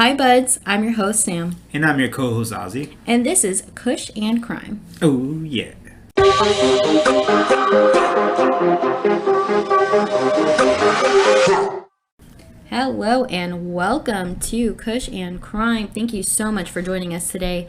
Hi, buds. I'm your host, Sam. And I'm your co-host, Ozzy. And this is Kush and Crime. Oh, yeah. Hello and welcome to Kush and Crime. Thank you so much for joining us today.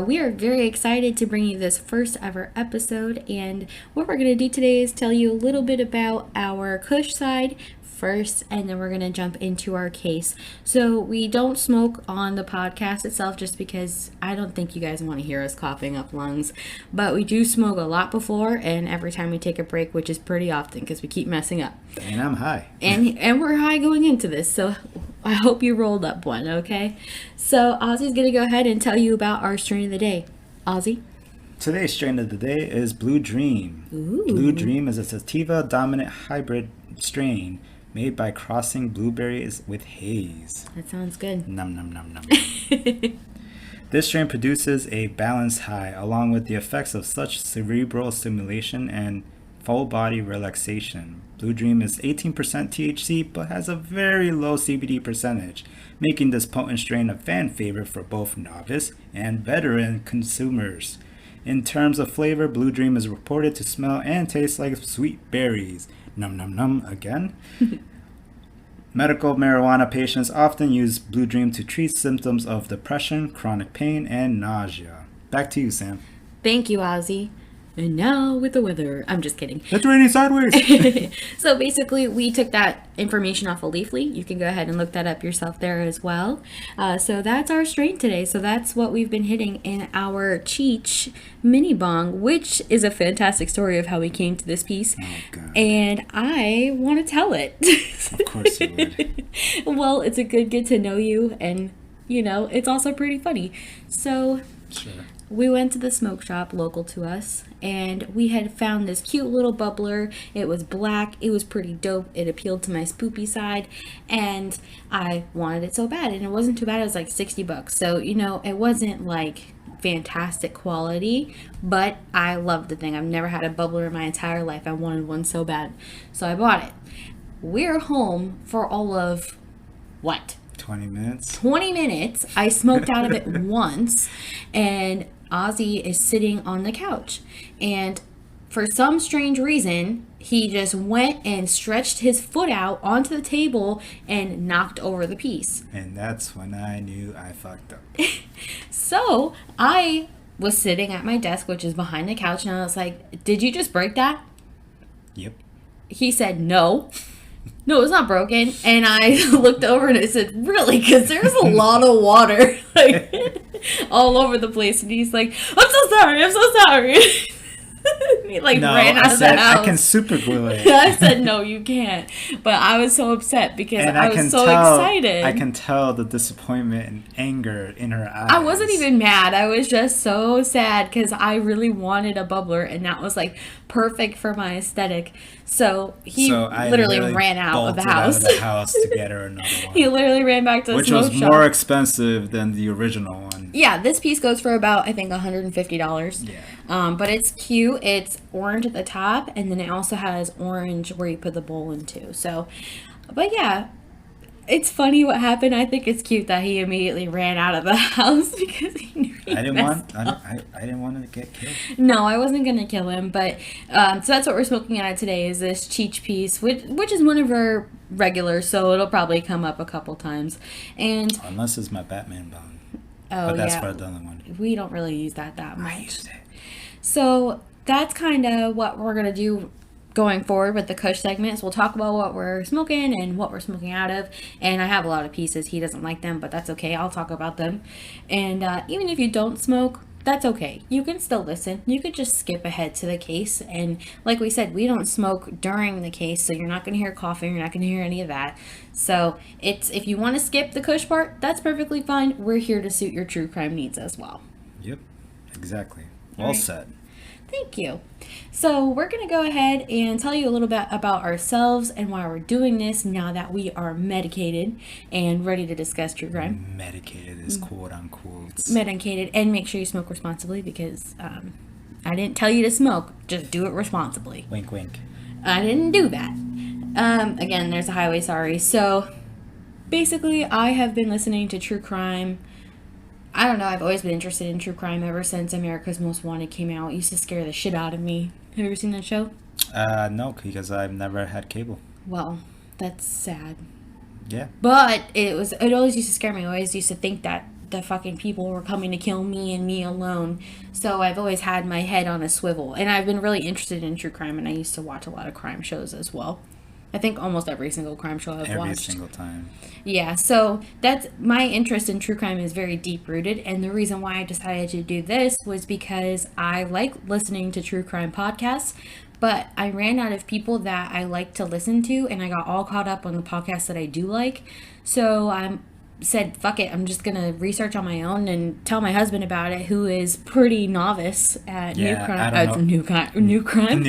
We are very excited to bring you this first ever episode. And what we're going to do today is tell you a little bit about our Kush side first, and then we're going to jump into our case. So we don't smoke on the podcast itself just because I don't think you guys want to hear us coughing up lungs, but we do smoke a lot before and every time we take a break, which is pretty often because we keep messing up. And I'm high. And we're high going into this, so I hope you rolled up one, okay? So Ozzy's going to go ahead and tell you about our strain of the day. Ozzy? Today's strain of the day is Blue Dream. Ooh. Blue Dream is a sativa dominant hybrid strain made by crossing blueberries with haze. That sounds good. Num num num num. This strain produces a balanced high along with the effects of such cerebral stimulation and full body relaxation. Blue Dream is 18% THC but has a very low CBD percentage, making this potent strain a fan favorite for both novice and veteran consumers. In terms of flavor, Blue Dream is reported to smell and taste like sweet berries. Num num num again. Medical marijuana patients often use Blue Dream to treat symptoms of depression, chronic pain, and nausea. Back to you, Sam. Thank you, Ozzy. And now with the weather. I'm just kidding. It's raining sideways. So basically, we took that information off of Leafly. You can go ahead and look that up yourself there as well. So that's our strain today. So that's what we've been hitting in our Cheech mini bong, which is a fantastic story of how we came to this piece. Oh, God. And I want to tell it. Of course you would. Well, it's a good get to know you, and, you know, it's also pretty funny. So... Sure. We went to the smoke shop local to us, and we had found this cute little bubbler. It was black. It was pretty dope. It appealed to my spoopy side, and I wanted it so bad. And it wasn't too bad. It was like $60. So, you know, it wasn't like fantastic quality, but I loved the thing. I've never had a bubbler in my entire life. I wanted one so bad. So I bought it. We're home for all of, what? 20 minutes. 20 minutes. I smoked out of it once, and Ozzy is sitting on the couch. And for some strange reason, he just went and stretched his foot out onto the table and knocked over the piece. And that's when I knew I fucked up. So I was sitting at my desk, which is behind the couch, and I was like, "Did you just break that?" Yep. He said, "No. No, it's not broken." And I looked over and I said, "Really?" Because there's a lot of water like all over the place. And he's like, "I'm so sorry. I'm so sorry." He ran out of the house. I can super glue it. I said, "No, you can't." But I was so upset because I was so excited. I can tell the disappointment and anger in her eyes. I wasn't even mad. I was just so sad because I really wanted a bubbler, and that was like perfect for my aesthetic. So he literally ran out of the house. To get her another one. He literally ran back to the smoke shop. Which was more expensive than the original one. Yeah, this piece goes for about, I think, $150. Yeah. But it's cute. It's orange at the top, and then it also has orange where you put the bowl into. So, but yeah, it's funny what happened. I think it's cute that he immediately ran out of the house because he knew he I didn't want to get killed. No, I wasn't gonna kill him, but so that's what we're smoking out of today is this Cheech piece, which is one of our regulars, so it'll probably come up a couple times. And unless it's my Batman bone. Oh, but that's yeah. for another one. We don't really use that much. I used it. So that's kind of what we're gonna do going forward with the Kush segments. We'll talk about what we're smoking and what we're smoking out of. And I have a lot of pieces. He doesn't like them, but that's okay. I'll talk about them. And even if you don't smoke, that's okay. You can still listen. You could just skip ahead to the case. And like we said, we don't smoke during the case, so you're not going to hear coughing. You're not going to hear any of that. So if you want to skip the Kush part, that's perfectly fine. We're here to suit your true crime needs as well. Yep, exactly. Well said. Thank you. So we're going to go ahead and tell you a little bit about ourselves and why we're doing this now that we are medicated and ready to discuss true crime. Medicated is quote unquote. Medicated, and make sure you smoke responsibly because I didn't tell you to smoke. Just do it responsibly. Wink, wink. I didn't do that. Again, there's a highway, sorry. So basically, I have been listening to true crime. I don't know, I've always been interested in true crime ever since America's Most Wanted came out. It used to scare the shit out of me. Have you ever seen that show? No, because I've never had cable. Well, that's sad. Yeah. But it always used to scare me. I always used to think that the fucking people were coming to kill me and me alone. So I've always had my head on a swivel. And I've been really interested in true crime, and I used to watch a lot of crime shows as well. I think almost every single crime show I've watched. Every single time. Yeah, so that's my interest in true crime is very deep rooted, and the reason why I decided to do this was because I like listening to true crime podcasts, but I ran out of people that I like to listen to, and I got all caught up on the podcasts that I do like. So I said, fuck it, I'm just gonna research on my own and tell my husband about it, who is pretty novice at new crime,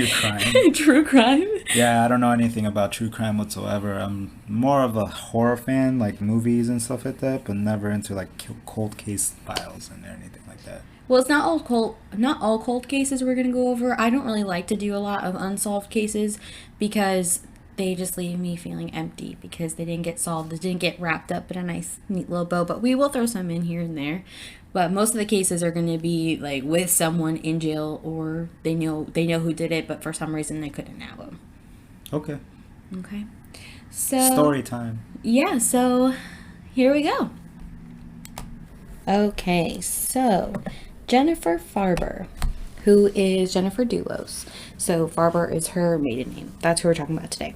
true crime. Yeah, I don't know anything about true crime whatsoever. I'm more of a horror fan, like movies and stuff like that, but never into like cold case files and anything like that. Well, it's not all cold cases we're gonna go over. I don't really like to do a lot of unsolved cases because they just leave me feeling empty because they didn't get solved. They didn't get wrapped up in a nice, neat little bow. But we will throw some in here and there. But most of the cases are going to be like with someone in jail, or they know who did it, but for some reason they couldn't nab them. Okay. So story time. Yeah. So here we go. Okay. So Jennifer Farber, who is Jennifer Dulos. So Farber is her maiden name. That's who we're talking about today.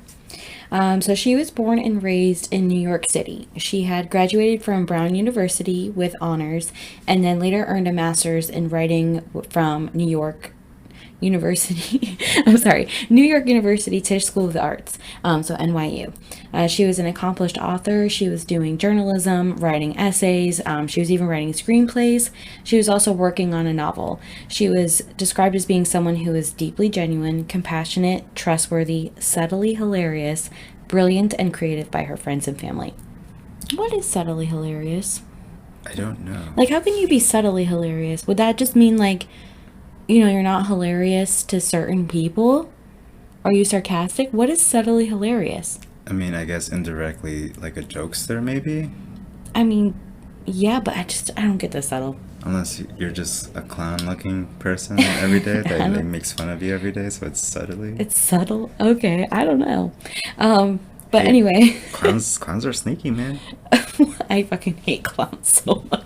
So she was born and raised in New York City. She had graduated from Brown University with honors, and then later earned a master's in writing from New York University Tisch School of the Arts, so NYU. She was an accomplished author. She was doing journalism, writing essays. She was even writing screenplays. She was also working on a novel. She was described as being someone who is deeply genuine, compassionate, trustworthy, subtly hilarious, brilliant, and creative by her friends and family. What is subtly hilarious? I don't know. Like, how can you be subtly hilarious? Would that just mean, like, you're not hilarious to certain people? Are you sarcastic? What is subtly hilarious? I mean, I guess indirectly, like a jokester, maybe? I mean, yeah, but I don't get the subtle. Unless you're just a clown-looking person every day that makes fun of you every day, so it's subtly. It's subtle? Okay, I don't know. But anyway. Clowns are sneaky, man. I fucking hate clowns so much.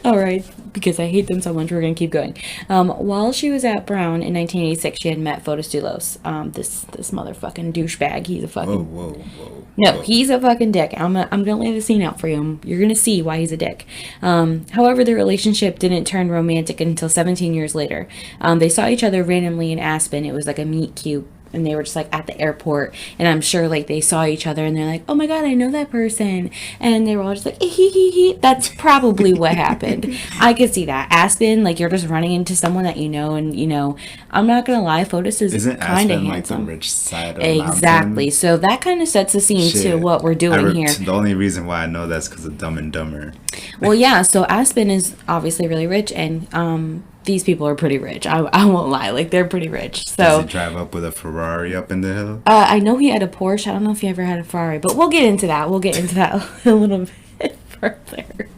All right, because I hate them so much, we're going to keep going. While she was at Brown in 1986, she had met Fotis Dulos. This motherfucking douchebag. He's a fucking... Whoa. He's a fucking dick. I'm going to lay the scene out for you. You're going to see why he's a dick. However, the relationship didn't turn romantic until 17 years later. They saw each other randomly in Aspen. It was like a meet cute. And they were just like at the airport, and I'm sure like they saw each other and they're like, oh my god, I know that person, and they were all just like hee. That's probably what happened. I could see that. Aspen, like, you're just running into someone that and I'm not gonna lie, Fotis is kind of handsome. Like the rich side of exactly. So that kind of sets the scene to what we're doing here. The only reason why I know that's because of Dumb and Dumber. Well, yeah. So Aspen is obviously really rich, and these people are pretty rich. I won't lie. Like, they're pretty rich. So does he drive up with a Ferrari up in the hill? I know he had a Porsche. I don't know if he ever had a Ferrari, but we'll get into that. A little bit further.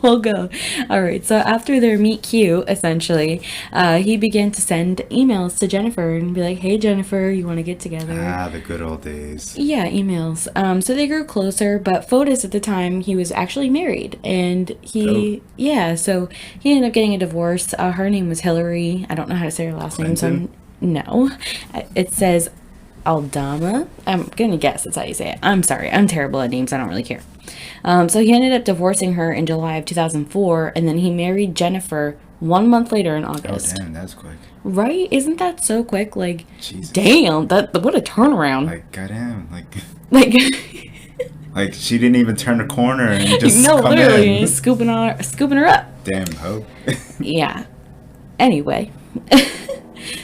We'll go. All right. So after their meet cute, essentially, he began to send emails to Jennifer and be like, hey, Jennifer, you want to get together? The good old days. Yeah, emails. So they grew closer, but Fotis at the time, he was actually married, and so he ended up getting a divorce. Her name was Hillary. I don't know how to say her last name. So no. It says Aldama. I'm going to guess that's how you say it. I'm sorry. I'm terrible at names. I don't really care. So he ended up divorcing her in July of 2004, and then he married Jennifer 1 month later in August. Oh, damn, that's quick. Right? Isn't that so quick? Like, Jesus. Damn, what a turnaround. Like, goddamn, like she didn't even turn the corner and just literally in. scooping her up. Damn hoe. Yeah. Anyway.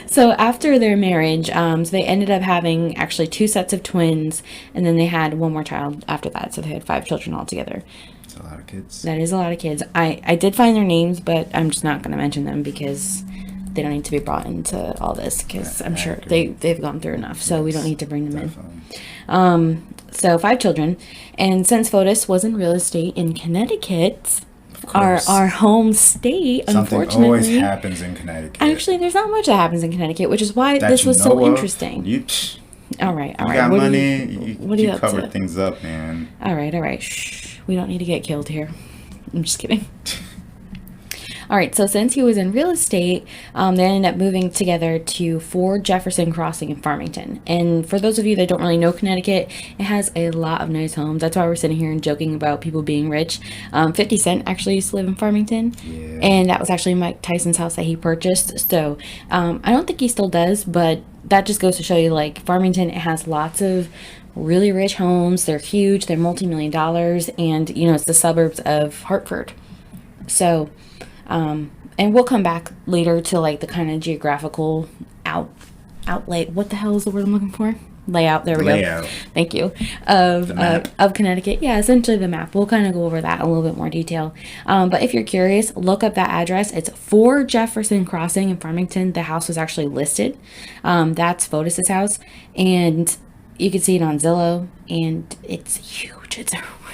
So after their marriage, so they ended up having actually 2 sets of twins, and then they had one more child after that. So they had 5 children altogether. That's a lot of kids. That is a lot of kids. I did find their names, but I'm just not going to mention them because they don't need to be brought into all this, because I'm sure they've gone through enough. So we don't need to bring them in. So 5 children. And since Fotis was in real estate in Connecticut, our home state, something unfortunately, always happens in Connecticut. Actually, there's not much that happens in Connecticut, which is why this was so interesting. All right. You got money. You cover things up, man. All right. Shh. We don't need to get killed here. I'm just kidding. All right, so since he was in real estate, they ended up moving together to 4 Jefferson Crossing in Farmington. And for those of you that don't really know Connecticut, it has a lot of nice homes. That's why we're sitting here and joking about people being rich. 50 Cent actually used to live in Farmington. Yeah. And that was actually Mike Tyson's house that he purchased. So I don't think he still does, but that just goes to show you, like, Farmington, it has lots of really rich homes. They're huge. They're multi-million dollars. And, it's the suburbs of Hartford. So... and we'll come back later to, like, the kind of geographical outlay. What the hell is the word I'm looking for? Layout. There we go. Thank you. Of Connecticut. Yeah, essentially the map. We'll kind of go over that in a little bit more detail. But if you're curious, look up that address. It's 4 Jefferson Crossing in Farmington. The house was actually listed. That's Fotis's house. And you can see it on Zillow. And it's huge. It's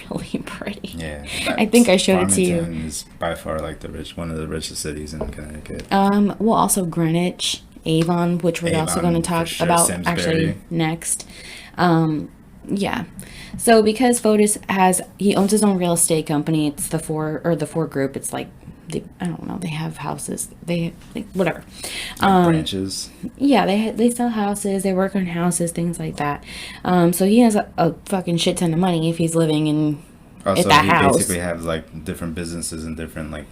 really pretty. Yeah. I think I showed it to you. Farmington is by far like one of the richest cities in Connecticut. Well, also Greenwich, Avon, which we're also going to talk about Simsbury. Actually next. Yeah. So because Fotis he owns his own real estate company. It's the four group. It's like, I don't know. They have houses. Whatever. Branches. Yeah, they sell houses. They work on houses, things like that. So he has a fucking shit ton of money if he's living in at that house. So basically have, like, different businesses and different, like,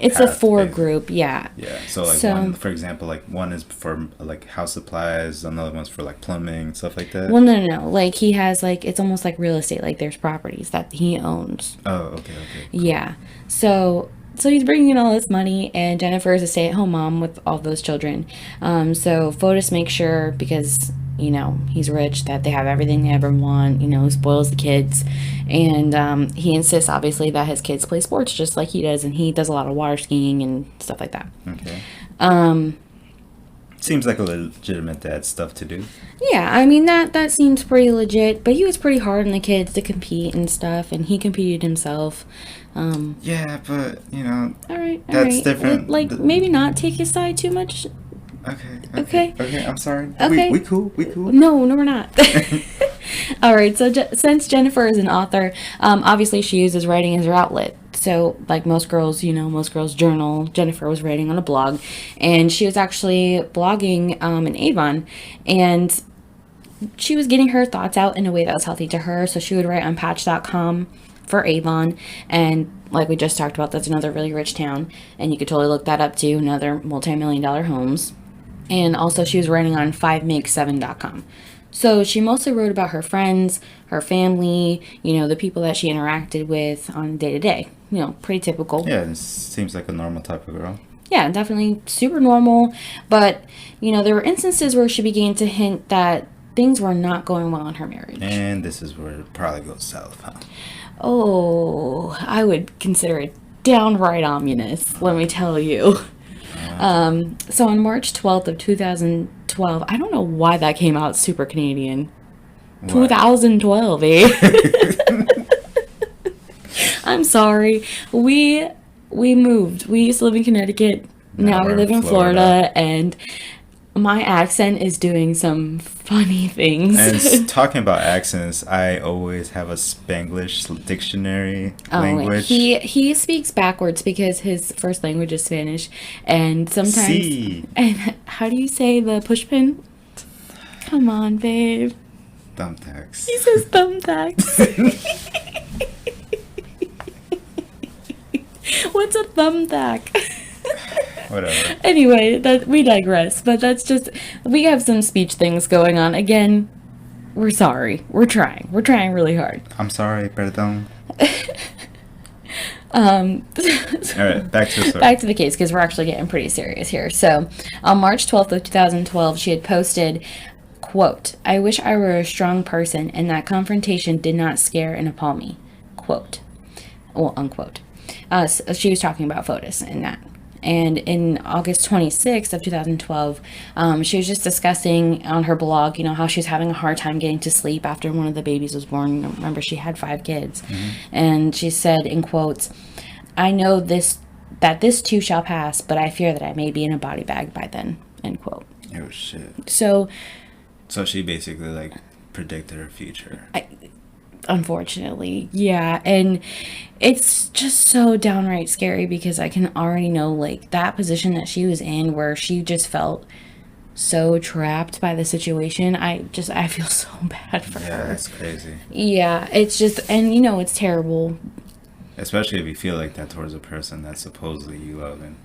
it's a 4 group. Yeah. Yeah. So, like, one, for example, like, one is for, like, house supplies. Another one's for, like, plumbing, stuff like that. Well, no. Like, he has, like, it's almost like real estate. Like, there's properties that he owns. Oh, okay. Cool. Yeah. So he's bringing in all this money, and Jennifer is a stay-at-home mom with all those children. So Fotis makes sure, because, he's rich, that they have everything they ever want, spoils the kids. And he insists, obviously, that his kids play sports just like he does, and he does a lot of water skiing and stuff like that. Okay. Seems like a legitimate dad stuff to do. Yeah, I mean, that seems pretty legit, but he was pretty hard on the kids to compete and stuff, and he competed himself. Yeah, but, all right, that's different. Like, maybe not take his side too much. Okay, I'm sorry. Okay. We cool? No, we're not. All right, so since Jennifer is an author, obviously she uses writing as her outlet. So, like most girls, most girls journal. Jennifer was writing on a blog, and she was actually blogging in Avon, and she was getting her thoughts out in a way that was healthy to her. So she would write on Patch.com for Avon, and like we just talked about, that's another really rich town, and you could totally look that up too. Another multi-million-dollar homes. And also she was writing on 5make7.com. So she mostly wrote about her friends, her family, the people that she interacted with on day-to-day. Pretty typical. Yeah, this seems like a normal type of girl. Yeah, definitely super normal. But, there were instances where she began to hint that things were not going well in her marriage. And this is where it probably goes south, huh? Oh, I would consider it downright ominous, let me tell you. So on March 12th of 2012, I don't know why that came out super Canadian. What? 2012, eh? I'm sorry. We moved. We used to live in Connecticut. Now we live in Florida, and my accent is doing some funny things. And talking about accents, I always have a Spanglish dictionary language. He speaks backwards because his first language is Spanish, and sometimes. Sí. And how do you say the pushpin? Come on, babe. Thumbtacks. He says thumbtacks. What's a thumbtack? Whatever. Anyway, we digress, but that's just, we have some speech things going on. Again, we're sorry. We're trying really hard. I'm sorry, perdón. All right, back to the story. Back to the case, because we're actually getting pretty serious here. So, on March 12th of 2012, she had posted, quote, "I wish I were a strong person and that confrontation did not scare and appall me." Quote. Well, unquote. So she was talking about Fotis and that. And in August 26th of 2012, she was just discussing on her blog, how she was having a hard time getting to sleep after one of the babies was born. Remember, she had 5 kids. And she said, in quotes, "I know that this too shall pass, but I fear that I may be in a body bag by then," end quote. Oh, shit. So she basically, like, predicted her future. Unfortunately, yeah. And it's just so downright scary because I can already know, like, that position that she was in where she just felt so trapped by the situation. I feel so bad for her. Yeah, that's crazy. Yeah, it's just, and it's terrible. Especially if you feel like that towards a person that supposedly you love, and,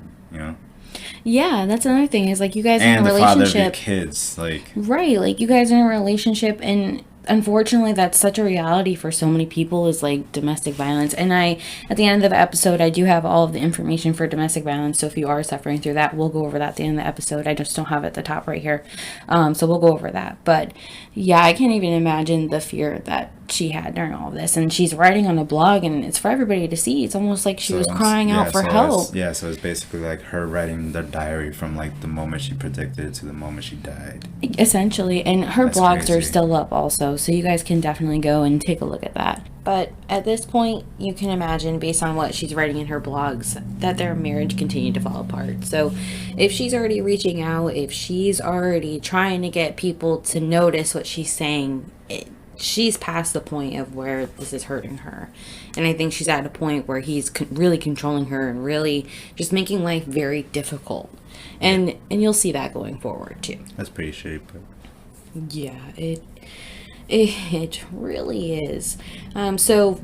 Yeah, that's another thing, is, like, you guys are and in a the father of your relationship. kids, like... Right, like, you guys are in a relationship, and unfortunately that's such a reality for so many people, is like domestic violence. And at the end of the episode, I do have all of the information for domestic violence, so if you are suffering through that, we'll go over that at the end of the episode. I just don't have it at the top right here, so we'll go over that. But yeah, I can't even imagine the fear that she had during all of this. And she's writing on a blog, and it's for everybody to see. It's almost like she was crying out for help. So it's basically like her writing the diary from, like, the moment she predicted to the moment she died, essentially. And her That's blogs crazy. are still up also, so you guys can definitely go and take a look at that. But at this point, you can imagine, based on what she's writing in her blogs, that their marriage continued to fall apart. So if she's already reaching out, if she's already trying to get people to notice what she's saying, she's past the point of where this is hurting her. And I think she's at a point where he's really controlling her and really just making life very difficult. And you'll see that going forward too. That's pretty shitty, but... Yeah, it really is. So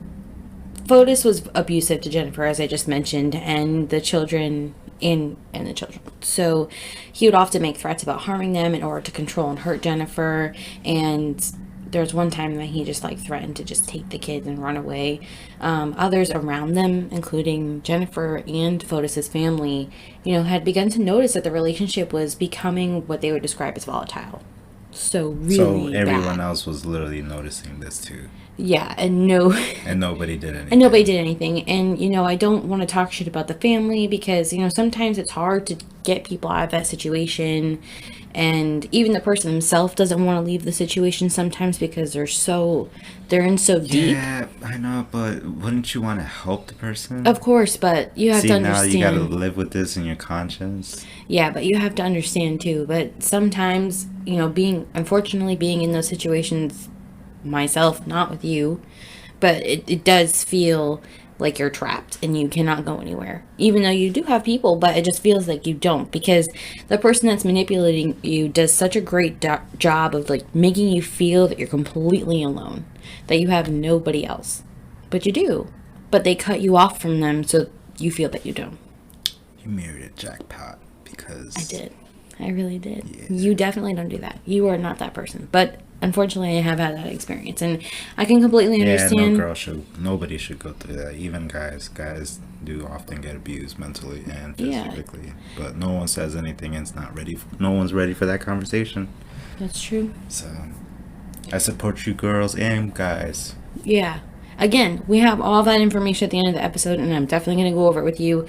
Fotis was abusive to Jennifer, as I just mentioned, and the children and the children. So he would often make threats about harming them in order to control and hurt Jennifer. And there was one time that he just, like, threatened to just take the kids and run away. Others around them, including Jennifer and Fotis's family, had begun to notice that the relationship was becoming what they would describe as volatile. So everyone bad. else was literally noticing this too. Yeah, and nobody did anything. And nobody did anything. And, I don't want to talk shit about the family because, sometimes it's hard to get people out of that situation. And even the person himself doesn't want to leave the situation sometimes because they're in so deep. Yeah, I know, but wouldn't you want to help the person? Of course, but you have to understand. See, now you gotta live with this in your conscience. Yeah, but you have to understand too. But sometimes, unfortunately being in those situations myself, not with you, but it does feel like you're trapped and you cannot go anywhere, even though you do have people, but it just feels like you don't, because the person that's manipulating you does such a great job of, like, making you feel that you're completely alone, that you have nobody else. But you do, but they cut you off from them so you feel that you don't. You married a jackpot because... I did. I really did. Yeah. You definitely don't do that. You are not that person. But unfortunately, I have had that experience, and I can completely understand. Nobody should go through that. Even guys. Guys do often get abused mentally and physically. Yeah. But no one says anything, and it's not ready. No one's ready for that conversation. That's true. So, I support you, girls and guys. Yeah. Again, we have all that information at the end of the episode, and I'm definitely going to go over it with you.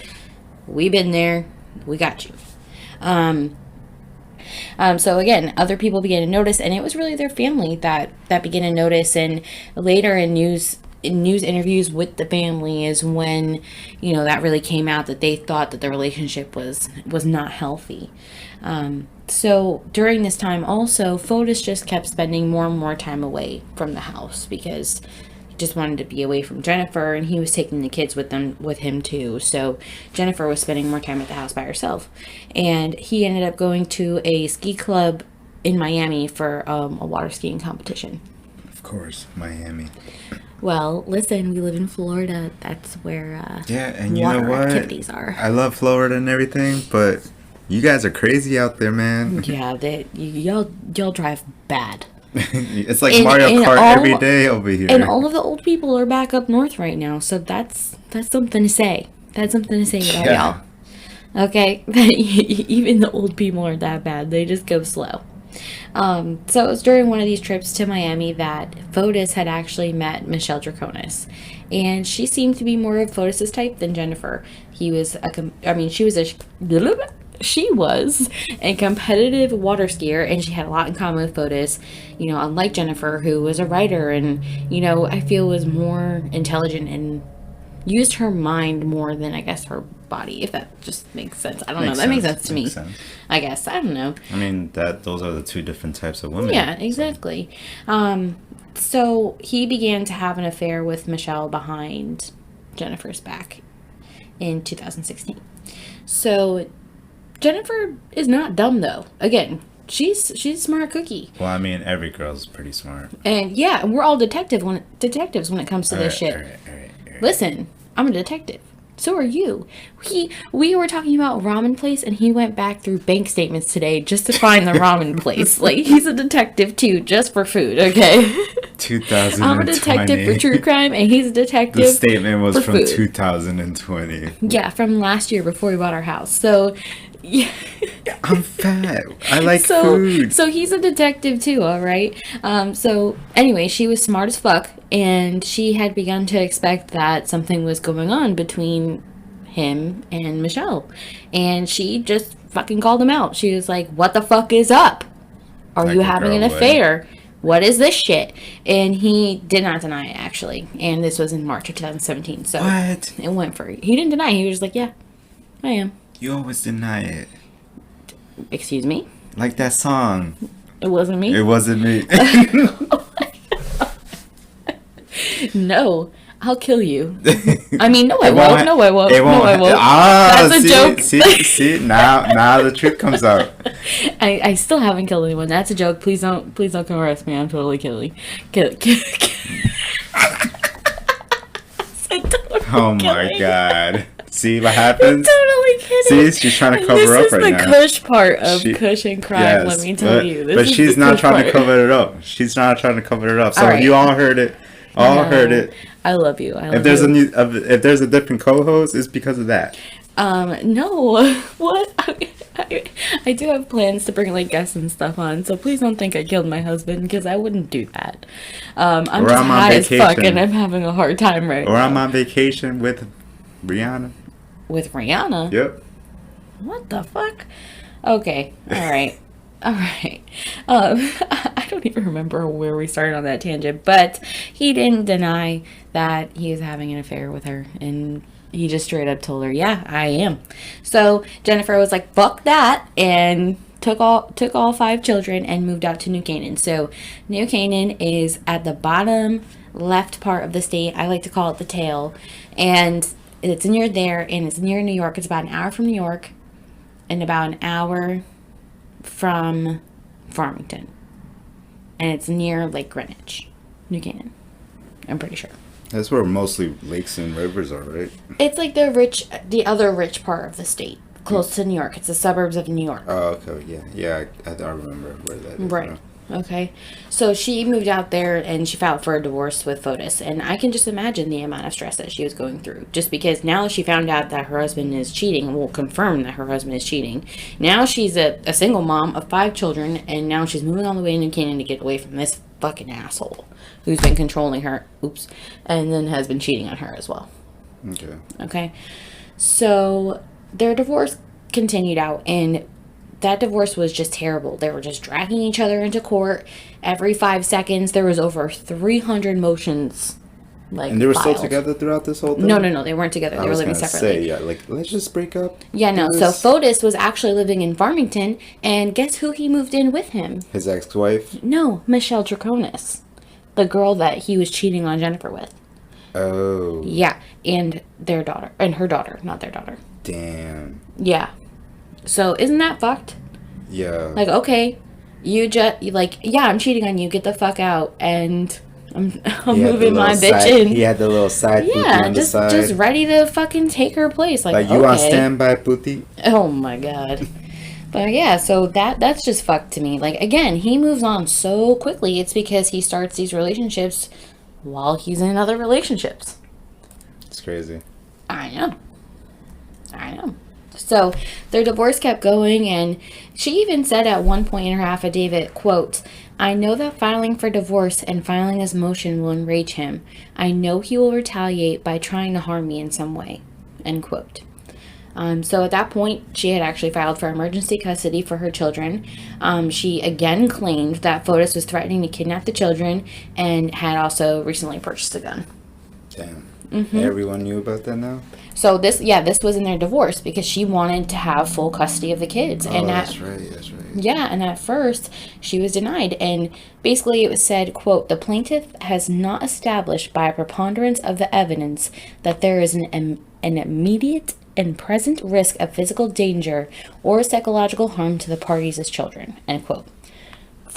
We've been there. We got you. So again, other people began to notice, and it was really their family that began to notice. And later in news interviews with the family is when, that really came out, that they thought that the relationship was not healthy. So during this time also, Fotis just kept spending more and more time away from the house because he just wanted to be away from Jennifer, and he was taking the kids with him too. So Jennifer was spending more time at the house by herself, and he ended up going to a ski club in Miami for a water skiing competition. Of course, Miami. Well, listen, we live in Florida. That's where and you water know what? activities are. I love Florida and everything, but you guys are crazy out there, man. Yeah, y'all drive bad. It's like Mario Kart every day over here. And all of the old people are back up north right now, so that's something to say. That's something to say about y'all. Okay? Even the old people aren't that bad. They just go slow. So it was during one of these trips to Miami that Fotis had actually met Michelle Draconis. And she seemed to be more of Fotis's type than Jennifer. She was a competitive water skier, and she had a lot in common with Fotis, unlike Jennifer, who was a writer and, I feel was more intelligent and used her mind more than, I guess, her body, if that just makes sense. I don't know. That makes sense to me. I guess. I don't know. I mean, those are the two different types of women. Yeah, exactly. So he began to have an affair with Michelle behind Jennifer's back in 2016. So Jennifer is not dumb, though. Again, she's a smart cookie. Well, I mean, every girl's pretty smart. And yeah, we're all detectives when it comes to this shit. All right. Listen, I'm a detective. So are you. We were talking about ramen place, and he went back through bank statements today just to find the ramen place. Like, he's a detective too, just for food, okay? 2020. I'm a detective for true crime, and he's a detective. The statement was from food. 2020. Yeah, from last year before we bought our house. So, yeah. I'm fat. I like food. So he's a detective too, all right? So anyway, she was smart as fuck, and she had begun to expect that something was going on between him and Michelle. And she just fucking called him out. She was like, "What the fuck is up? Are you having an affair? What is this shit?" And he did not deny it, actually. And this was in March of 2017. So what? It went for it. He didn't deny it. He was just like, "Yeah, I am." You always deny it. Excuse me? Like that song. It wasn't me? It wasn't me. No, I'll kill you. I mean, no, I won't. No, I won't. It won't. No, I won't. Ah, that's a joke. See, now the truth comes out. I still haven't killed anyone. That's a joke. Please don't come arrest me. I'm totally killing. Oh my god. See what happens? I'm totally kidding. See, she's trying to cover up right now. This is the Kush part of Kush and Crime, yes, let me tell you. But she's not trying to cover it up. She's not trying to cover it up. So you all heard it. Heard it. I love you. If there's a different co-host, it's because of that. No. What? I do have plans to bring like guests and stuff on, so please don't think I killed my husband, because I wouldn't do that. I'm just high as fuck, and I'm having a hard time right now. Or I'm on vacation with Rihanna. With Rihanna? Yep. What the fuck? Okay. All right. I don't even remember where we started on that tangent, but he didn't deny that he was having an affair with her, and he just straight up told her, "Yeah, I am." So Jennifer was like, "Fuck that," and took all 5 children and moved out to New Canaan. So New Canaan is at the bottom left part of the state. I like to call it the tail, and it's near there, and it's near New York. It's about an hour from New York and about an hour from Farmington. And it's near Lake Greenwich, New Canaan. I'm pretty sure. That's where mostly lakes and rivers are, right? It's like the other rich part of the state, close to New York. It's the suburbs of New York. Oh, okay, yeah. I remember where that is. Right. Okay. So she moved out there and she filed for a divorce with Fotis. And I can just imagine the amount of stress that she was going through. Just because now she found out that her husband is cheating, and will confirm that her husband is cheating. Now she's a single mom of 5 children, and now she's moving all the way to New Canaan to get away from this fucking asshole who's been controlling her. Oops. And then has been cheating on her as well. Okay. So their divorce continued out, and that divorce was just terrible. They were just dragging each other into court every 5 seconds. There was over 300 motions. And they were still together throughout this whole thing? No, they weren't together. They were living separately. Let's just break up. Yeah, no. So Fotis was actually living in Farmington, and guess who he moved in with him? His ex-wife? No, Michelle Draconis, the girl that he was cheating on Jennifer with. Oh. Yeah, and her daughter, not their daughter. Damn. Yeah. So isn't that fucked? Yeah. Like, okay, I'm cheating on you. Get the fuck out, and I'm moving my bitch in. He had the little side. Yeah, just ready to fucking take her place. Like you on standby, Pooty? Oh my god. But yeah, so that's just fucked to me. Like, again, he moves on so quickly. It's because he starts these relationships while he's in other relationships. It's crazy. I know. So their divorce kept going, and she even said at one point in her affidavit, quote, "I know that filing for divorce and filing this motion will enrage him. I know he will retaliate by trying to harm me in some way," end quote. So at that point, she had actually filed for emergency custody for her children. She again claimed that Fotis was threatening to kidnap the children and had also recently purchased a gun. Damn. Mm-hmm. Everyone knew about that now? So this was in their divorce because she wanted to have full custody of the kids. Oh, that's right. Yeah, and at first she was denied. And basically it was said, quote, "The plaintiff has not established by a preponderance of the evidence that there is an immediate and present risk of physical danger or psychological harm to the parties as children," end quote.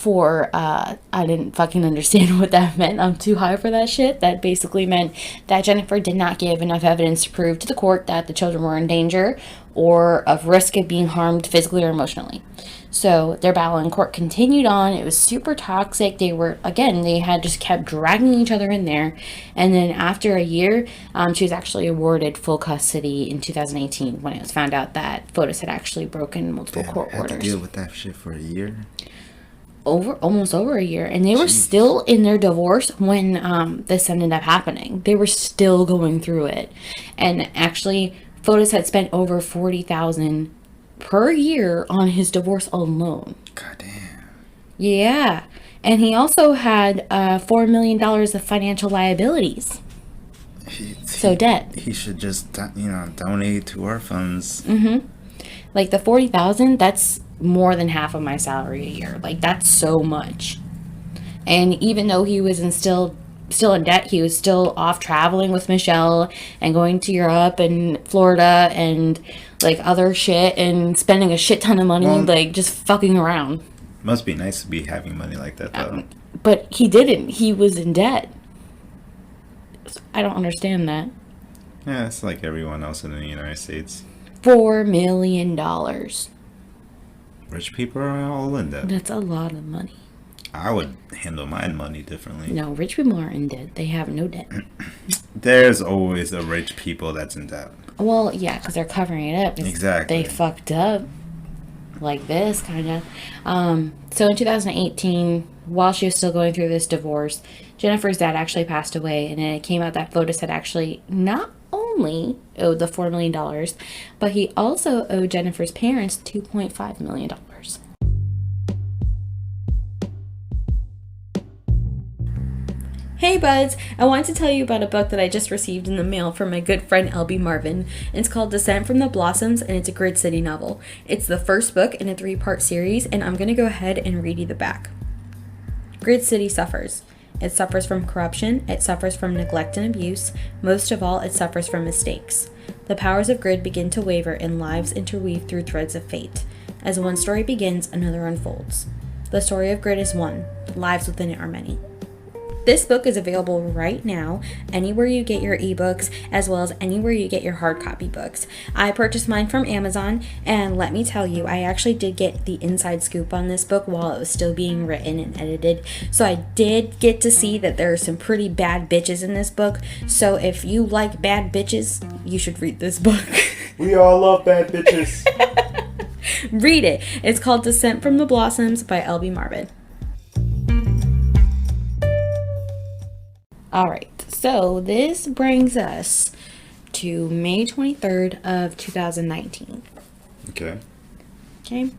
I didn't fucking understand what that meant. I'm too high for that shit. That basically meant that Jennifer did not give enough evidence to prove to the court that the children were in danger or of risk of being harmed physically or emotionally. So their battle in court continued on. It was super toxic. They had just kept dragging each other in there. And then after a year, she was actually awarded full custody in 2018 when it was found out that Fotis had actually broken multiple court orders. Had to deal with that shit for a year? Almost over a year, and they were still in their divorce when this ended up happening. They were still going through it, and actually Fotis had spent over $40,000 per year on his divorce alone. God damn. Yeah, and he also had $4 million of financial liabilities. Debt. He should just donate to our funds. Mm-hmm. Like the $40,000, that's more than half of my salary a year. Like, that's so much. And even though he was still in debt, he was still off traveling with Michelle and going to Europe and Florida and like other shit and spending a shit ton of money, like just fucking around. Must be nice to be having money like that though. But he didn't. He was in debt. I don't understand that. Yeah, it's like everyone else in the United States. $4 million. Rich people are all in debt. That's a lot of money. I would handle my money differently. No, rich people aren't in debt. They have no debt. There's always a rich people that's in debt. Well, yeah, because they're covering it up. Exactly. They fucked up. Like this, kind of. So in 2018, while she was still going through this divorce, Jennifer's dad actually passed away, and it came out that Fotis had actually not only owed the $4 million, but he also owed Jennifer's parents $2.5 million. Hey buds, I wanted to tell you about a book that I just received in the mail from my good friend LB Marvin. It's called Descent from the Blossoms, and it's a Grid City novel. It's the first book in a 3-part series, and I'm going to go ahead and read you the back. Grid City suffers. It suffers from corruption, it suffers from neglect and abuse, most of all, it suffers from mistakes. The powers of Grid begin to waver and lives interweave through threads of fate. As one story begins, another unfolds. The story of Grid is one, lives within it are many. This book is available right now anywhere you get your ebooks, as well as anywhere you get your hard copy books. I purchased mine from Amazon, and let me tell you, I actually did get the inside scoop on this book while it was still being written and edited. So I did get to see that there are some pretty bad bitches in this book. So if you like bad bitches, you should read this book. We all love bad bitches. Read it. It's called Descent from the Blossoms by LB Marvin. All right, so this brings us to May 23rd of 2019. Okay,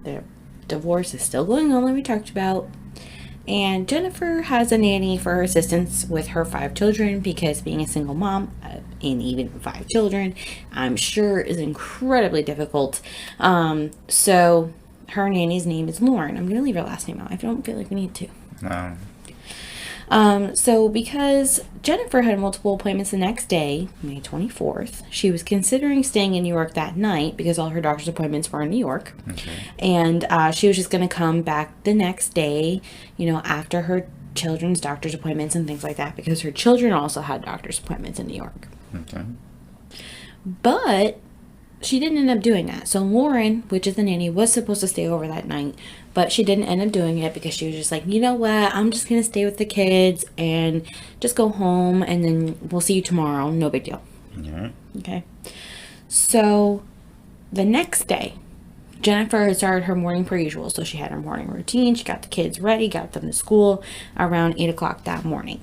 the divorce is still going on like we talked about. And Jennifer has a nanny for her assistance with her 5 children because being a single mom and even 5 children, I'm sure is incredibly difficult. So her nanny's name is Lauren. I'm going to leave her last name out. I don't feel like we need to. No. So because Jennifer had multiple appointments the next day, May 24th, she was considering staying in New York that night because all her doctor's appointments were in New York. Okay. And she was just going to come back the next day, after her children's doctor's appointments and things like that, because her children also had doctor's appointments in New York. Okay. But she didn't end up doing that. So Lauren, which is the nanny, was supposed to stay over that night, but she didn't end up doing it because she was just like, you know what, I'm just going to stay with the kids and just go home, and then we'll see you tomorrow. No big deal. Yeah. Okay. So the next day, Jennifer had started her morning per usual. So she had her morning routine. She got the kids ready, got them to school around 8 o'clock that morning.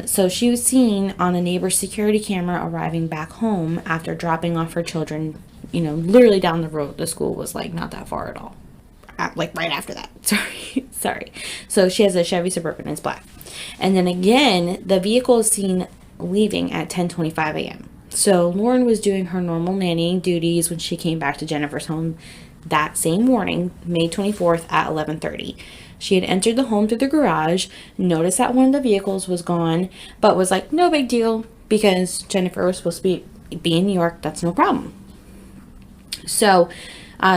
So she was seen on a neighbor's security camera arriving back home after dropping off her children, literally down the road. The school was like not that far at all. Like right after that. Sorry. So she has a Chevy Suburban. It's black. And then again, the vehicle is seen leaving at 10:25 a.m. So Lauren was doing her normal nannying duties when she came back to Jennifer's home that same morning, May 24th at 11:30. She had entered the home through the garage, noticed that one of the vehicles was gone, but was like, no big deal, because Jennifer was supposed to be in New York. That's no problem. So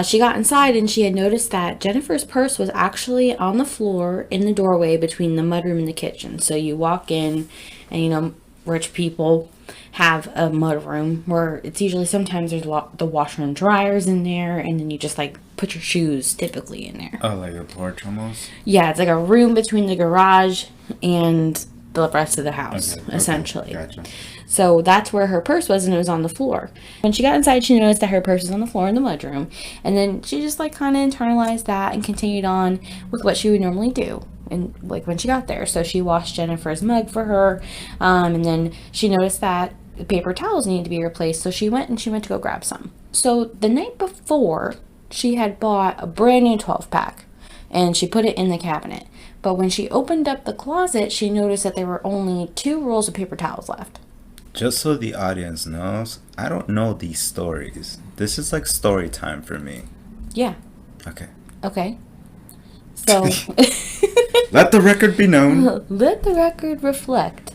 she got inside and she had noticed that Jennifer's purse was actually on the floor in the doorway between the mudroom and the kitchen. So you walk in and, rich people have a mudroom where it's usually sometimes there's the washer and dryers in there, and then you just like put your shoes typically in there. Oh, like a porch almost? Yeah, it's like a room between the garage and the rest of the house, essentially. Gotcha. So that's where her purse was, and it was on the floor. When she got inside, she noticed that her purse was on the floor in the mudroom, and then she just like kind of internalized that and continued on with what she would normally do. And like when she got there, so she washed Jennifer's mug for her, and then she noticed that the paper towels needed to be replaced, so she went to go grab some. So the night before, she had bought a brand new 12-pack, and she put it in the cabinet. But when she opened up the closet, she noticed that there were only 2 rolls of paper towels left. Just so the audience knows, I don't know these stories. This is like story time for me. Yeah. Okay. So let the record be known. Let the record reflect.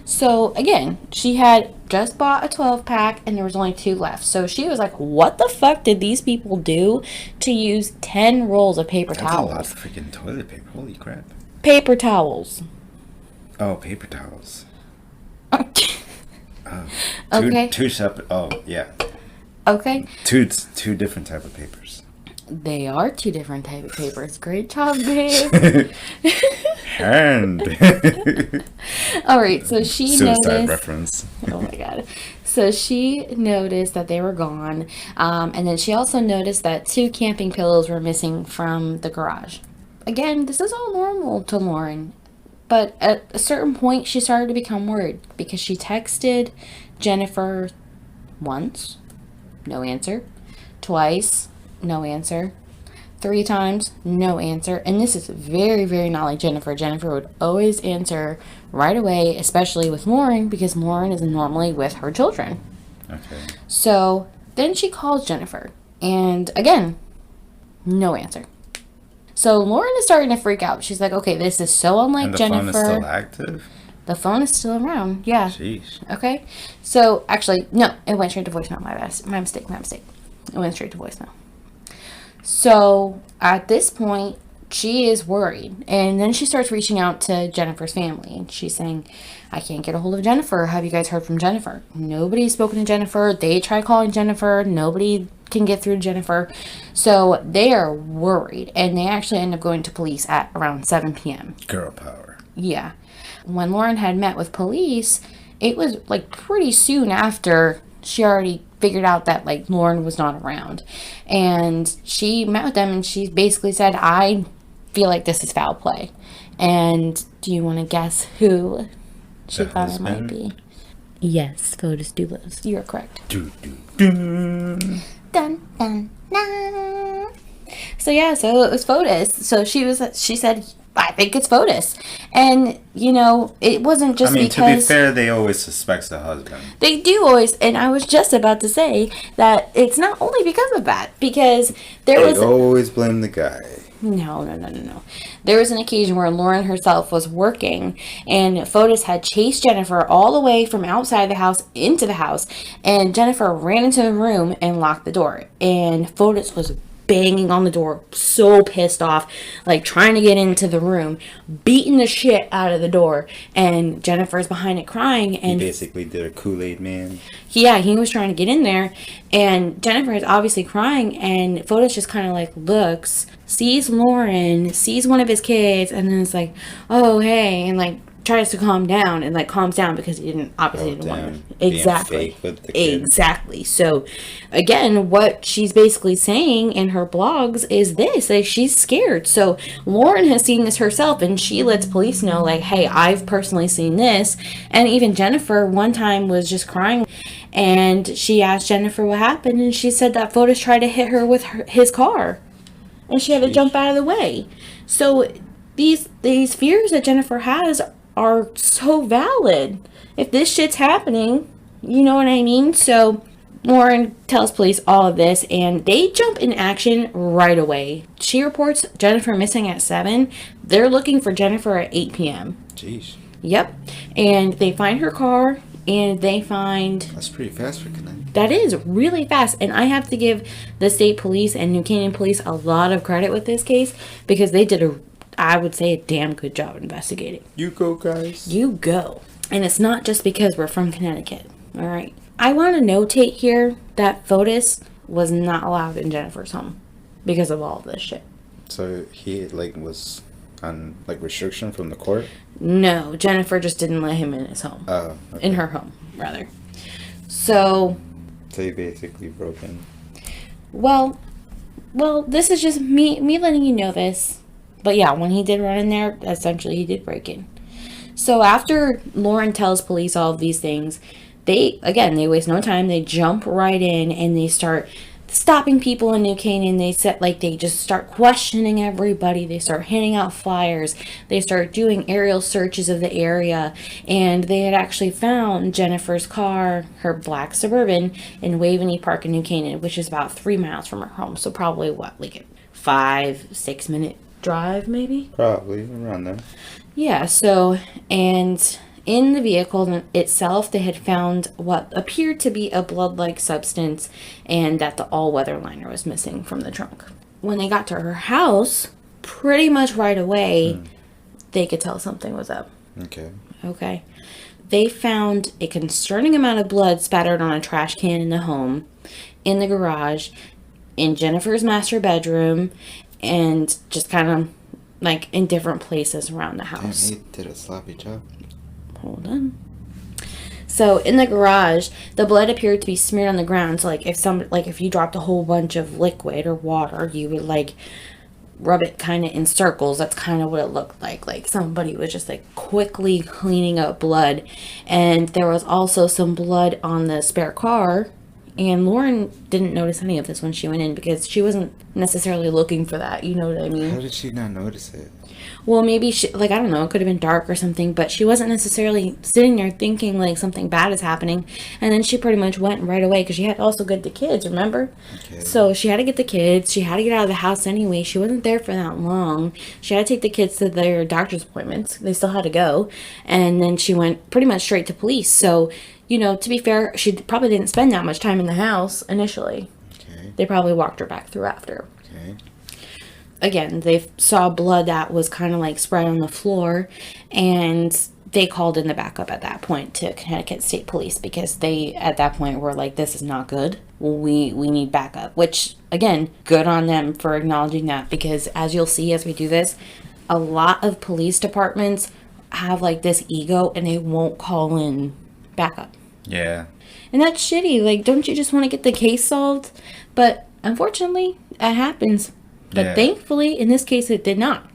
So again, she had just bought a 12-pack and there was only 2 left. So she was like, what the fuck did these people do to use 10 rolls of paper towels? That's a lot of freaking toilet paper. Holy crap. Paper towels. Oh, paper towels. Okay. Two separate. Oh, yeah. Okay. Two different type of papers. They are 2 different type of papers. Great job, babe. And. All right, so she Suicide noticed. reference. Oh my god. So she noticed that they were gone, and then she also noticed that 2 camping pillows were missing from the garage. Again, this is all normal to Lauren, but at a certain point, she started to become worried because she texted Jennifer once, no answer, twice, no answer, 3 times, no answer. And this is very, very not like Jennifer. Jennifer would always answer right away, especially with Lauren, because Lauren is normally with her children. Okay. So then she calls Jennifer, and again, no answer. So Lauren is starting to freak out. She's like, okay, this is so unlike Jennifer. And the phone is still active? The phone is still around, yeah. Jeez. Okay. So actually, no, it went straight to voicemail. My mistake. It went straight to voicemail. So at this point, she is worried. And then she starts reaching out to Jennifer's family. And she's saying, I can't get a hold of Jennifer. Have you guys heard from Jennifer? Nobody's spoken to Jennifer. They try calling Jennifer. Nobody can get through to Jennifer. So they are worried. And they actually end up going to police at around 7 p.m. Girl power. Yeah. When Lauren had met with police, it was like pretty soon after she already figured out that like Lauren was not around. And she met with them and she basically said, I feel like this is foul play. And do you want to guess who she thought it might be? Yes, Potcast Dulos. You are correct. Dun, dun, dun. So yeah, so it was Potcast. So she said, I think it's Potcast. And, it wasn't just because... to be fair, they always suspect the husband. They do always, and I was just about to say that it's not only because of that, because they always blame the guy. No. There was an occasion where Lauren herself was working, and Potcast had chased Jennifer all the way from outside the house into the house, and Jennifer ran into the room and locked the door, and Potcast was banging on the door, so pissed off, like trying to get into the room, beating the shit out of the door, and Jennifer's behind it crying. And he basically did a Kool-Aid man. Yeah, he was trying to get in there, and Jennifer is obviously crying, and Potcast just kind of like looks, sees Lauren, sees one of his kids, and then it's like, oh hey, and like tries to calm down and like calms down because he didn't want to. Exactly. Exactly. So again, what she's basically saying in her blogs is this, like, she's scared. So Lauren has seen this herself, and she lets police know, like, hey, I've personally seen this. And even Jennifer one time was just crying, and she asked Jennifer what happened, and she said that Fotis tried to hit her with his car, and she had to jump out of the way. So these fears that Jennifer has are so valid. If this shit's happening, you know what I mean? So Lauren tells police all of this, and they jump in action right away. She reports Jennifer missing at 7. They're looking for Jennifer at 8 p.m. Jeez. Yep. And they find her car, and they find... That's pretty fast for Connecticut. That is really fast. And I have to give the state police and New Canaan police a lot of credit with this case, because they did I would say, a damn good job investigating. You go, guys. You go. And it's not just because we're from Connecticut. All right. I want to notate here that Fotis was not allowed in Jennifer's home because of all of this shit. So he, like, was on, like, restriction from the court? No. Jennifer just didn't let him in his home. Oh. Okay. In her home, rather. So he basically broke in. Well, this is just me letting you know this. But yeah, when he did run in there, essentially he did break in. So after Lauren tells police all of these things, they waste no time. They jump right in and they start stopping people in New Canaan. They just start questioning everybody. They start handing out flyers. They start doing aerial searches of the area. And they had actually found Jennifer's car, her black Suburban, in Waveney Park in New Canaan, which is about 3 miles from her home. So probably like a 5-6 minute drive, maybe? Probably around there. Yeah, so, and in the vehicle itself, they had found what appeared to be a blood-like substance, and that the all-weather liner was missing from the trunk. When they got to her house, pretty much right away, they could tell something was up. Okay. They found a concerning amount of blood spattered on a trash can in the home, in the garage, in Jennifer's master bedroom, and just kind of like in different places around the house. Damn, he did a sloppy job. Hold on. So in the garage, the blood appeared to be smeared on the ground. So if you dropped a whole bunch of liquid or water, you would like rub it kind of in circles. That's kind of what it looked like. Like somebody was just like quickly cleaning up blood. And there was also some blood on the spare car. And Lauren didn't notice any of this when she went in because she wasn't necessarily looking for that. You know what I mean? How did she not notice it? Well, maybe she, I don't know, it could have been dark or something, but she wasn't necessarily sitting there thinking like something bad is happening. And then she pretty much went right away because she had to also get the kids, remember? Okay. So she had to get the kids. She had to get out of the house anyway. She wasn't there for that long. She had to take the kids to their doctor's appointments. They still had to go. And then she went pretty much straight to police. So, you know, to be fair, she probably didn't spend that much time in the house initially. Okay. They probably walked her back through after. Okay. Again, they saw blood that was kind of like spread on the floor, and they called in the backup at that point to Connecticut State Police because they, at that point, were like, this is not good. We need backup, which, again, good on them for acknowledging that because as you'll see as we do this, a lot of police departments have like this ego and they won't call in backup. Yeah. And that's shitty. Like, don't you just want to get the case solved? But unfortunately, that happens. But thankfully, in this case, it did not.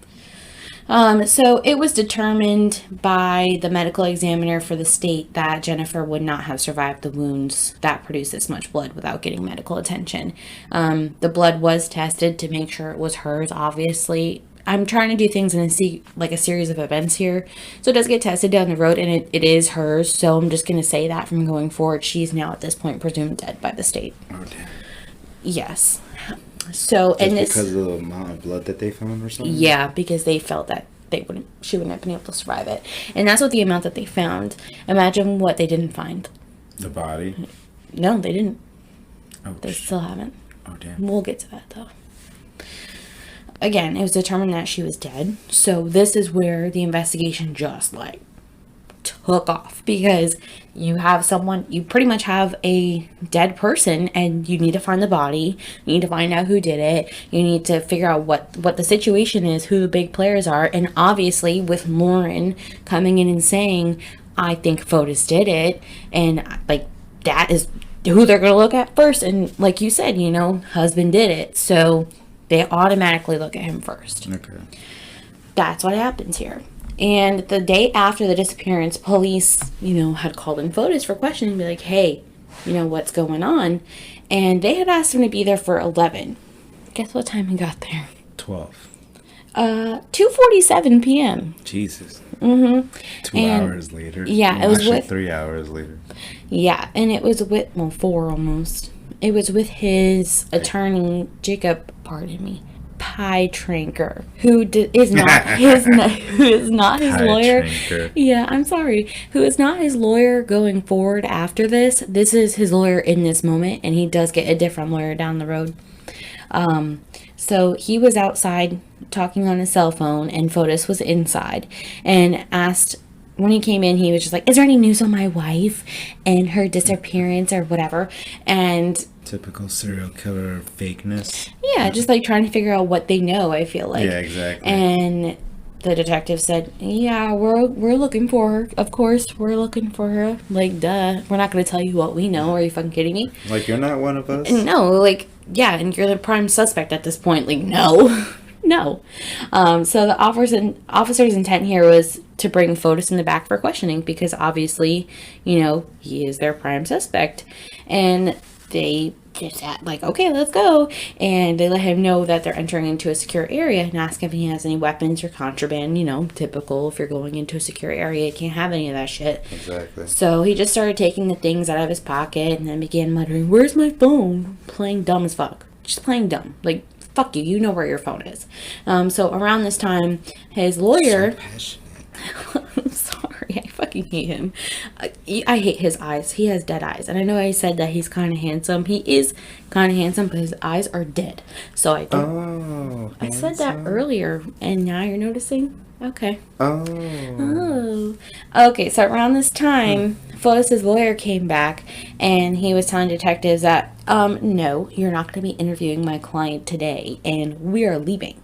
So it was determined by the medical examiner for the state that Jennifer would not have survived the wounds that produced this much blood without getting medical attention. The blood was tested to make sure it was hers, obviously. I'm trying to do things in a series of events here. So it does get tested down the road, and it is hers. So I'm just going to say that from going forward. She's now at this point presumed dead by the state. Oh, damn. Yes. So because of the amount of blood that they found or something? Yeah, because they felt that she wouldn't have been able to survive it. And that's what the amount that they found. Imagine what they didn't find. The body? No, they didn't. Oh, they still haven't. Oh, damn. We'll get to that, though. Again, it was determined that she was dead. So this is where the investigation just, took off, because you pretty much have a dead person, and you need to find the body. You need to find out who did it. You need to figure out what the situation is, who the big players are. And obviously with Lauren coming in and saying, I think Fotis did it, and like, that is who they're going to look at first. And like you said, husband did it, so they automatically look at him first. Okay. That's what happens here. And the day after the disappearance, police, had called in Fotis for questioning and be like, hey, what's going on? And they had asked him to be there for 11. Guess what time he got there? 12. 2:47 p.m. Jesus. Mm-hmm. 2 hours later. Yeah, it was actually with 3 hours later. Yeah, and it was with 4 almost. It was with his attorney, Jacob, Pie Tranker, who is not his lawyer. Tranker. Yeah, I'm sorry. Who is not his lawyer going forward after this. This is his lawyer in this moment, and he does get a different lawyer down the road. So he was outside talking on his cell phone, and Fotis was inside, and asked, when he came in, he was just like, is there any news on my wife and her disappearance or whatever? And typical serial killer fakeness. Yeah, just like trying to figure out what they know, I feel like. Yeah, exactly. And the detective said, yeah, we're looking for her. Of course, we're looking for her. Like, duh. We're not going to tell you what we know. Are you fucking kidding me? Like, you're not one of us? No, like, yeah, and you're the prime suspect at this point. Like, no. No. So the officer's intent here was to bring Fotis in the back for questioning, because obviously, he is their prime suspect. And they just like, okay, let's go. And they let him know that they're entering into a secure area and ask if he has any weapons or contraband. Typical, if you're going into a secure area, you can't have any of that shit. Exactly. So he just started taking the things out of his pocket and then began muttering, where's my phone? Playing dumb as fuck. Just playing dumb. Like, fuck you, you know where your phone is. So around this time, his lawyer... So passionate. I'm sorry, I fucking hate him. I hate his eyes. He has dead eyes. And I know I said that he's kind of handsome. He is kind of handsome, but his eyes are dead. So I don't... Oh, I said that earlier, and now you're noticing? Okay. Oh. Okay, so around this time, Fotis' lawyer came back, and he was telling detectives that, no, you're not going to be interviewing my client today, and we are leaving.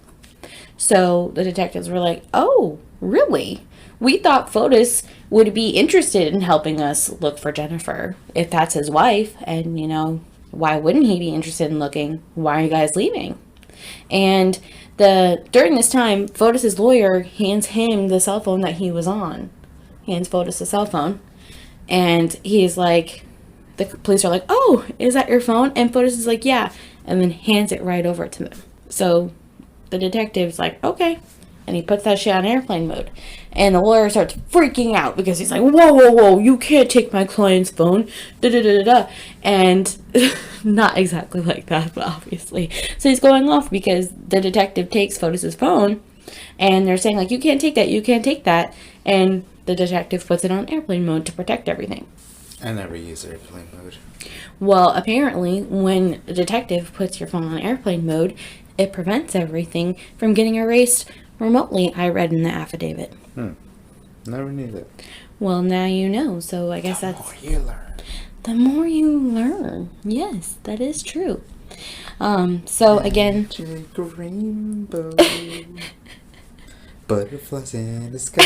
So the detectives were like, oh, really? We thought Fotis would be interested in helping us look for Jennifer, if that's his wife, and, why wouldn't he be interested in looking? Why are you guys leaving? And during this time, Fotis' lawyer hands him the cell phone that he was on. Hands Fotis the cell phone. And he's like, the police are like, oh, is that your phone? And Fotis is like, yeah. And then hands it right over to them. So the detective's like, okay. And he puts that shit on airplane mode. And the lawyer starts freaking out because he's like, whoa, you can't take my client's phone. Da-da-da-da-da. And not exactly like that, but obviously. So he's going off because the detective takes Fotis' phone. And they're saying, like, you can't take that. And the detective puts it on airplane mode to protect everything. I never use airplane mode. Well, apparently, when a detective puts your phone on airplane mode, it prevents everything from getting erased remotely, I read in the affidavit. Never knew that. Well, now you know, so I guess The that's... more you learn. The more you learn. Yes, that is true. So again... Magic rainbow. Butterflies in the sky.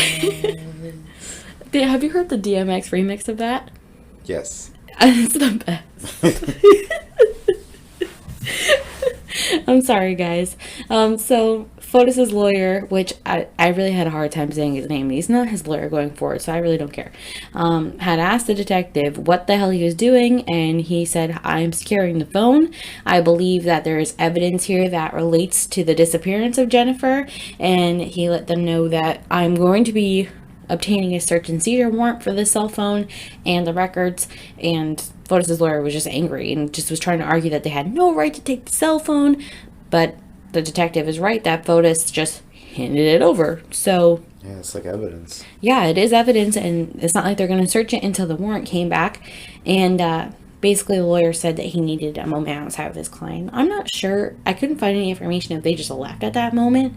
Have you heard the DMX remix of that? Yes. It's the best. I'm sorry, guys. So Fotis' lawyer, which I really had a hard time saying his name. He's not his lawyer going forward, so I really don't care. Had asked the detective what the hell he was doing, and he said, I'm securing the phone. I believe that there is evidence here that relates to the disappearance of Jennifer, and he let them know that I'm going to be obtaining a search and seizure warrant for the cell phone and the records. And Fotis' lawyer was just angry and just was trying to argue that they had no right to take the cell phone, but the detective is right that Fotis just handed it over. So Yeah, it's like evidence. yeah, it is evidence, and it's not like they're going to search it until the warrant came back. And basically the lawyer said that he needed a moment outside with his client. I'm not sure. I couldn't find any information if they just left at that moment,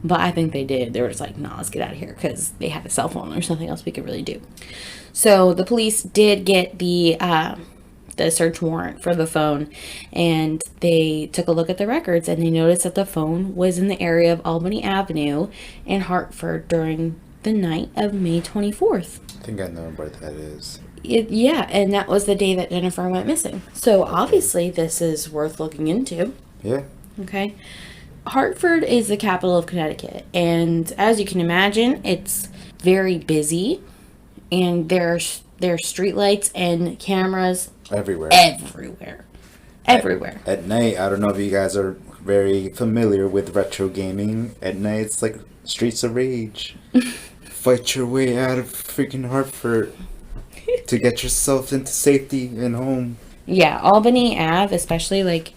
But I think they did. They were just like, nah, let's get out of here, because they had a cell phone. There's nothing else we could really do. So the police did get the search warrant for the phone, and they took a look at the records, and they noticed that the phone was in the area of Albany Avenue in Hartford during the night of May 24th. I think I know where that is. Yeah, and that was the day that Jennifer went missing. So obviously this is worth looking into. Yeah. Okay. Hartford is the capital of Connecticut, and as you can imagine, it's very busy, and there's streetlights and cameras Everywhere. Everywhere. At night, I don't know if you guys are very familiar with retro gaming. At night, it's like Streets of Rage. Fight your way out of freaking Hartford to get yourself into safety and home. Yeah, Albany Ave, especially, like,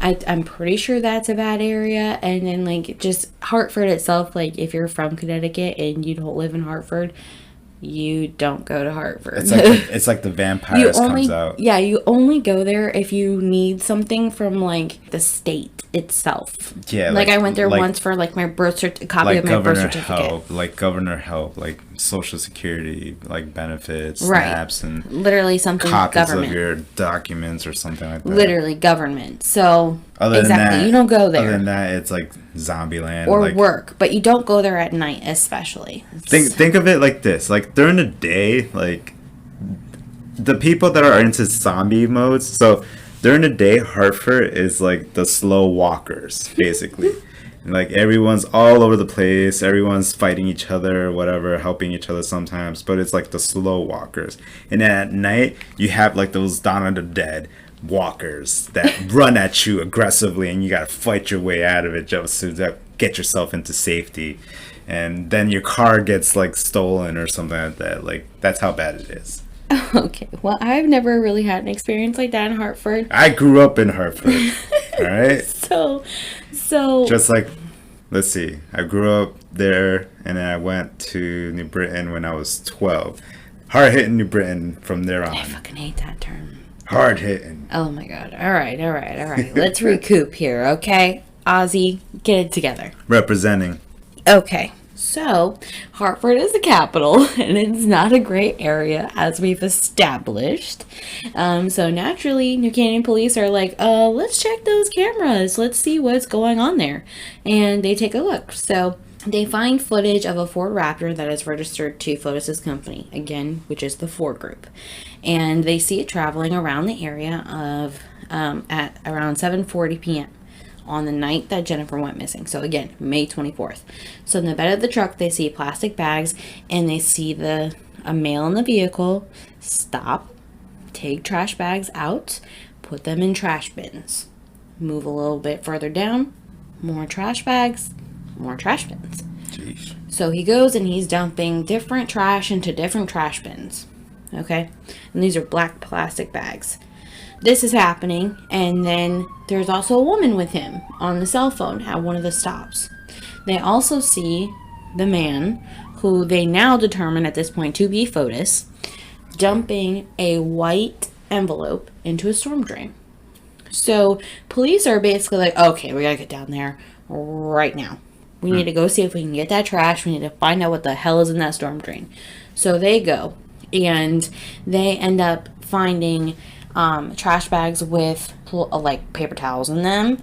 I'm pretty sure that's a bad area. And then, like, just Hartford itself, like, if you're from Connecticut and you don't live in Hartford, you don't go to Hartford. It's like the vampires comes out. Yeah, you only go there if you need something from, like, the state itself. Yeah, like I went there once for, like, my copy of my birth certificate. Like governor help, like Social Security, like benefits, right. snaps, and literally something copies government. of your documents or something like that. Literally government. So other than that, you don't go there. Other than that, it's like Zombieland or like, work, but you don't go there at night, especially. Think of it like this: like during the day, like the people that are into zombie modes. So during the day, Hartford is like the slow walkers, basically. Like everyone's all over the place, everyone's fighting each other, whatever, helping each other sometimes, but it's like the slow walkers. And then at night, you have like those Dawn of the Dead walkers that run at you aggressively, and you gotta fight your way out of it just to get yourself into safety. And then your car gets like stolen or something like that. Like that's how bad it is. Okay, well, I've never really had an experience like that in Hartford. I grew up in Hartford. All right. So just like, let's see, I grew up there, and then I went to New Britain when I was 12. Hard hitting New Britain from there on. I fucking hate that term. Hard hitting. Oh my god. All right. Let's recoup here, okay? Ozzy, get it together. Representing. Okay. So, Hartford is the capital, and it's not a great area, as we've established. So, naturally, New Canaan police are like, let's check those cameras. Let's see what's going on there. And they take a look. So, they find footage of a Ford Raptor that is registered to Fotis' company, again, which is the Ford Group. And they see it traveling around the area of at around 7:40 p.m. on the night that Jennifer went missing. So again, May 24th. So in the bed of the truck, they see plastic bags, and they see a male in the vehicle stop, take trash bags out, put them in trash bins. Move a little bit further down, more trash bags, more trash bins. Jeez. So he goes and he's dumping different trash into different trash bins. Okay? And these are black plastic bags. This is happening, and then there's also a woman with him on the cell phone at one of the stops. They also see the man, who they now determine at this point to be Fotis, dumping a white envelope into a storm drain. So police are basically like, okay, we gotta get down there right now. We need to go see if we can get that trash. We need to find out what the hell is in that storm drain. So they go, and they end up finding trash bags with like paper towels in them.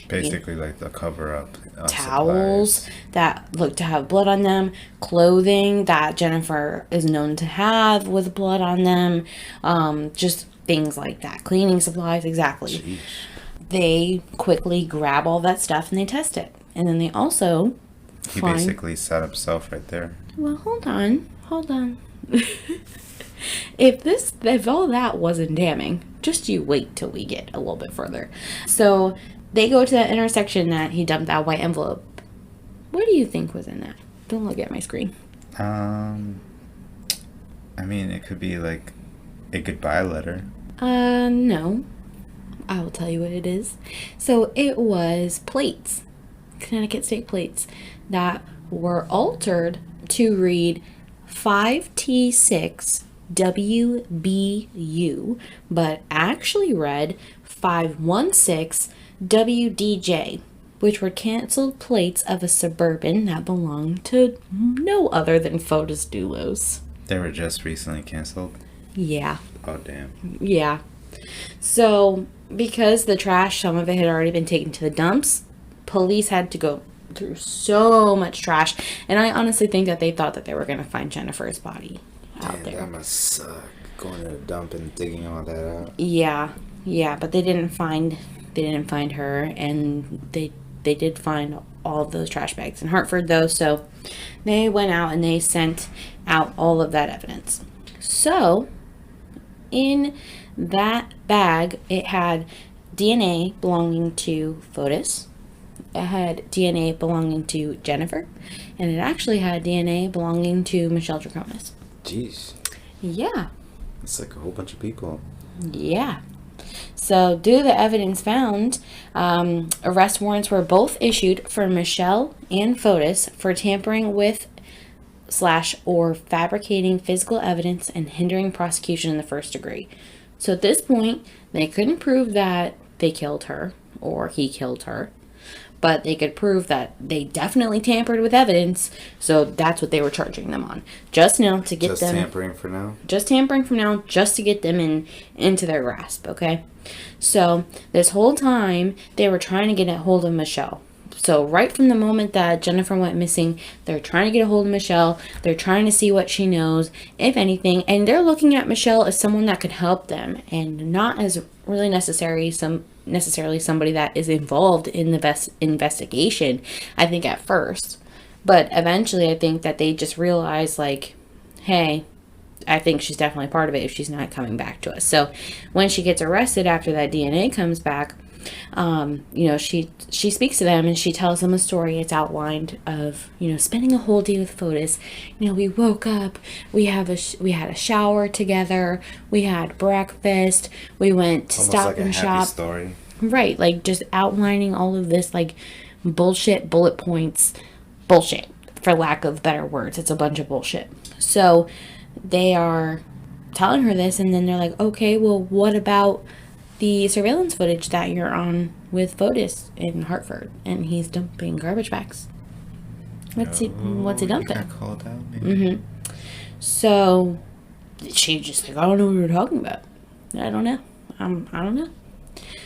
Basically, like the cover up. Towels supplies that look to have blood on them. Clothing that Jennifer is known to have with blood on them. Just things like that. Cleaning supplies, exactly. Jeez. They quickly grab all that stuff and they test it. And then they also He basically set himself right there. Well, hold on. If all that wasn't damning, just you wait till we get a little bit further. So they go to that intersection that he dumped that white envelope. What do you think was in that? Don't look at my screen. I mean, it could be like a goodbye letter. No. I will tell you what it is. So it was plates, Connecticut state plates, that were altered to read 5T6 WBU, but actually read 516 WDJ. which were canceled plates of a Suburban that belonged to no other than Fotis Dulos. They were just recently canceled? Yeah. Oh, damn. Yeah. So, because the trash, some of it had already been taken to the dumps, police had to go through so much trash. And I honestly think that they thought that they were going to find Jennifer's body out there. That must suck. Going to the dump and digging all that out. Yeah. Yeah, but they didn't find her, and they did find all of those trash bags in Hartford, though. So they went out and they sent out all of that evidence. So in that bag, it had DNA belonging to Fotis. It had DNA belonging to Jennifer. And it actually had DNA belonging to Michelle Draconis. Jeez. Yeah. It's like a whole bunch of people. Yeah. So, due to the evidence found, arrest warrants were both issued for Michelle and Fotis for tampering with / or fabricating physical evidence and hindering prosecution in the first degree. So at this point, they couldn't prove that they killed her or he killed her, but they could prove that they definitely tampered with evidence. So that's what they were charging them on. Just now to get them. Just tampering for now? Just tampering for now, just to get them into their grasp, okay? So this whole time, they were trying to get a hold of Michelle. So right from the moment that Jennifer went missing, they're trying to get a hold of Michelle. They're trying to see what she knows, if anything. And they're looking at Michelle as someone that could help them, and not as really necessarily somebody that is involved in the investigation, I think, at first. But eventually, I think that they just realized, like, hey, I think she's definitely part of it if she's not coming back to us. So when she gets arrested after that DNA comes back, she speaks to them and she tells them a story. It's outlined of, spending a whole day with Fotis. We woke up, we had a shower together, we had breakfast, we went to Stop and Shop. Story. Right, like just outlining all of this like bullshit bullet points, bullshit for lack of better words. It's a bunch of bullshit. So they are telling her this, and then they're like, okay, well, what about the surveillance footage that you're on with Fotis in Hartford, and he's dumping garbage bags? What's he dumping? Got called out, maybe. Mm-hmm. So she just like, I don't know what you're talking about. I don't know. I don't know.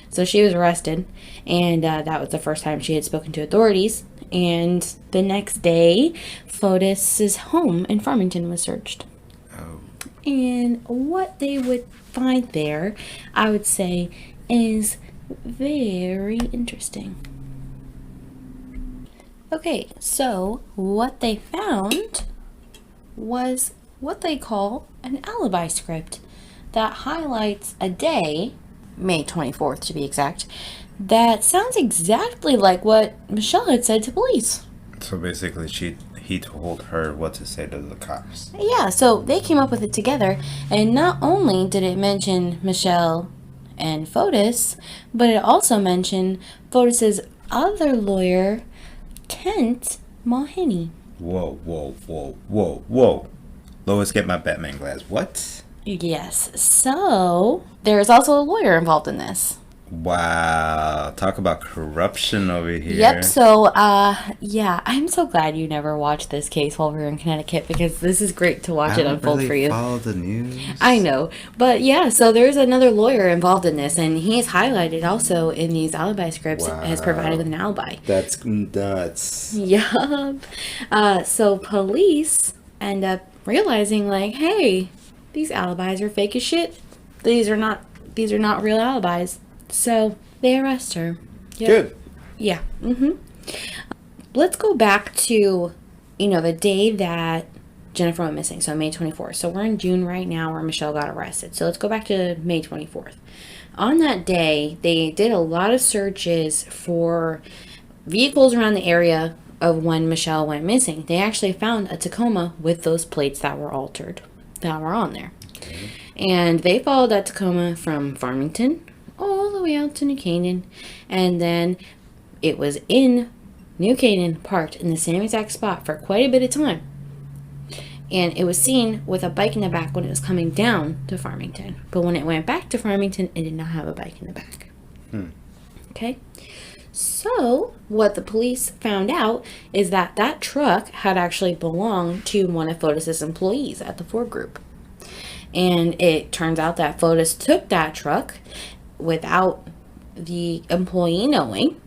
So she was arrested, and that was the first time she had spoken to authorities. And the next day, Fotis's home in Farmington was searched. Oh. And what they would find there, I would say, is very interesting. Okay, so what they found was what they call an alibi script that highlights a day, May 24th to be exact, that sounds exactly like what Michelle had said to police. So basically he told her what to say to the cops. Yeah, so they came up with it together, and not only did it mention Michelle and Fotis, but it also mentioned Fotis's other lawyer, Kent Mulhenny. Whoa. Lois, get my Batman glass. What? Yes, so there's also a lawyer involved in this. Wow, talk about corruption over here. Yep, so, I'm so glad you never watched this case while we were in Connecticut, because this is great to watch it unfold for you. I don't really follow the news. I know, but yeah, so there's another lawyer involved in this, and he's highlighted also in these alibi scripts as provided with an alibi. That's nuts. Yup. So police end up realizing, like, hey, these alibis are fake as shit. These are not real alibis. So they arrest her. Yep. Good. Yeah. Mm-hmm. Let's go back to, the day that Jennifer went missing. So May 24th. So we're in June right now where Michelle got arrested. So let's go back to May 24th. On that day, they did a lot of searches for vehicles around the area of when Michelle went missing. They actually found a Tacoma with those plates that were altered, that were on there. Okay. And they followed that Tacoma from Farmington all the way out to New Canaan, and then it was in New Canaan, parked in the same exact spot for quite a bit of time, and it was seen with a bike in the back when it was coming down to Farmington, but when it went back to Farmington, it did not have a bike in the back. Okay, So, what the police found out is that that truck had actually belonged to one of Fotis's employees at the Ford Group. And it turns out that Fotis took that truck without the employee knowing,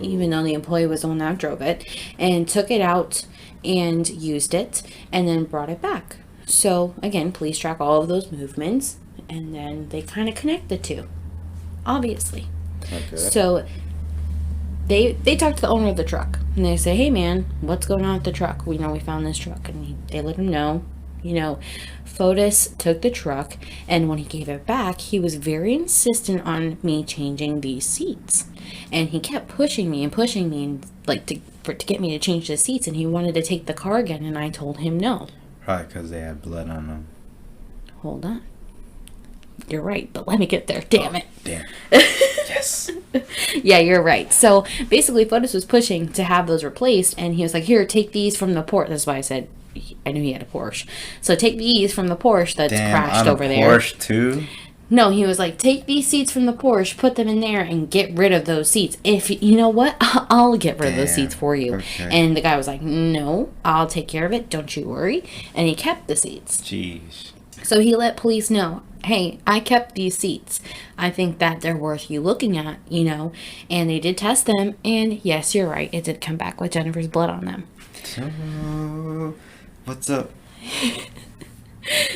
even though the employee was the one that drove it, and took it out and used it and then brought it back. So, again, police track all of those movements, and then they kind of connect the two, obviously. Okay. So they talk to the owner of the truck, and they say, hey man, what's going on with the truck? We found this truck. And they let him know, Fotis took the truck, and when he gave it back, he was very insistent on me changing these seats. And he kept pushing me and like to get me to change the seats, and he wanted to take the car again, and I told him no. Probably because they had blood on them. Hold on. You're right, but let me get there. Damn it. Damn. Yes. Yeah, you're right. So basically, Fotis was pushing to have those replaced, and he was like, here, take these from the Porsche. That's why I said I knew he had a Porsche. So take these from the Porsche that's crashed over there. Porsche too? No, he was like, take these seats from the Porsche, put them in there, and get rid of those seats. If you know what, I'll get rid of those seats for you. Okay. And the guy was like, no, I'll take care of it. Don't you worry. And he kept the seats. Jeez. So he let police know, hey, I kept these seats. I think that they're worth you looking at, And they did test them, and yes, you're right. It did come back with Jennifer's blood on them. So, what's up?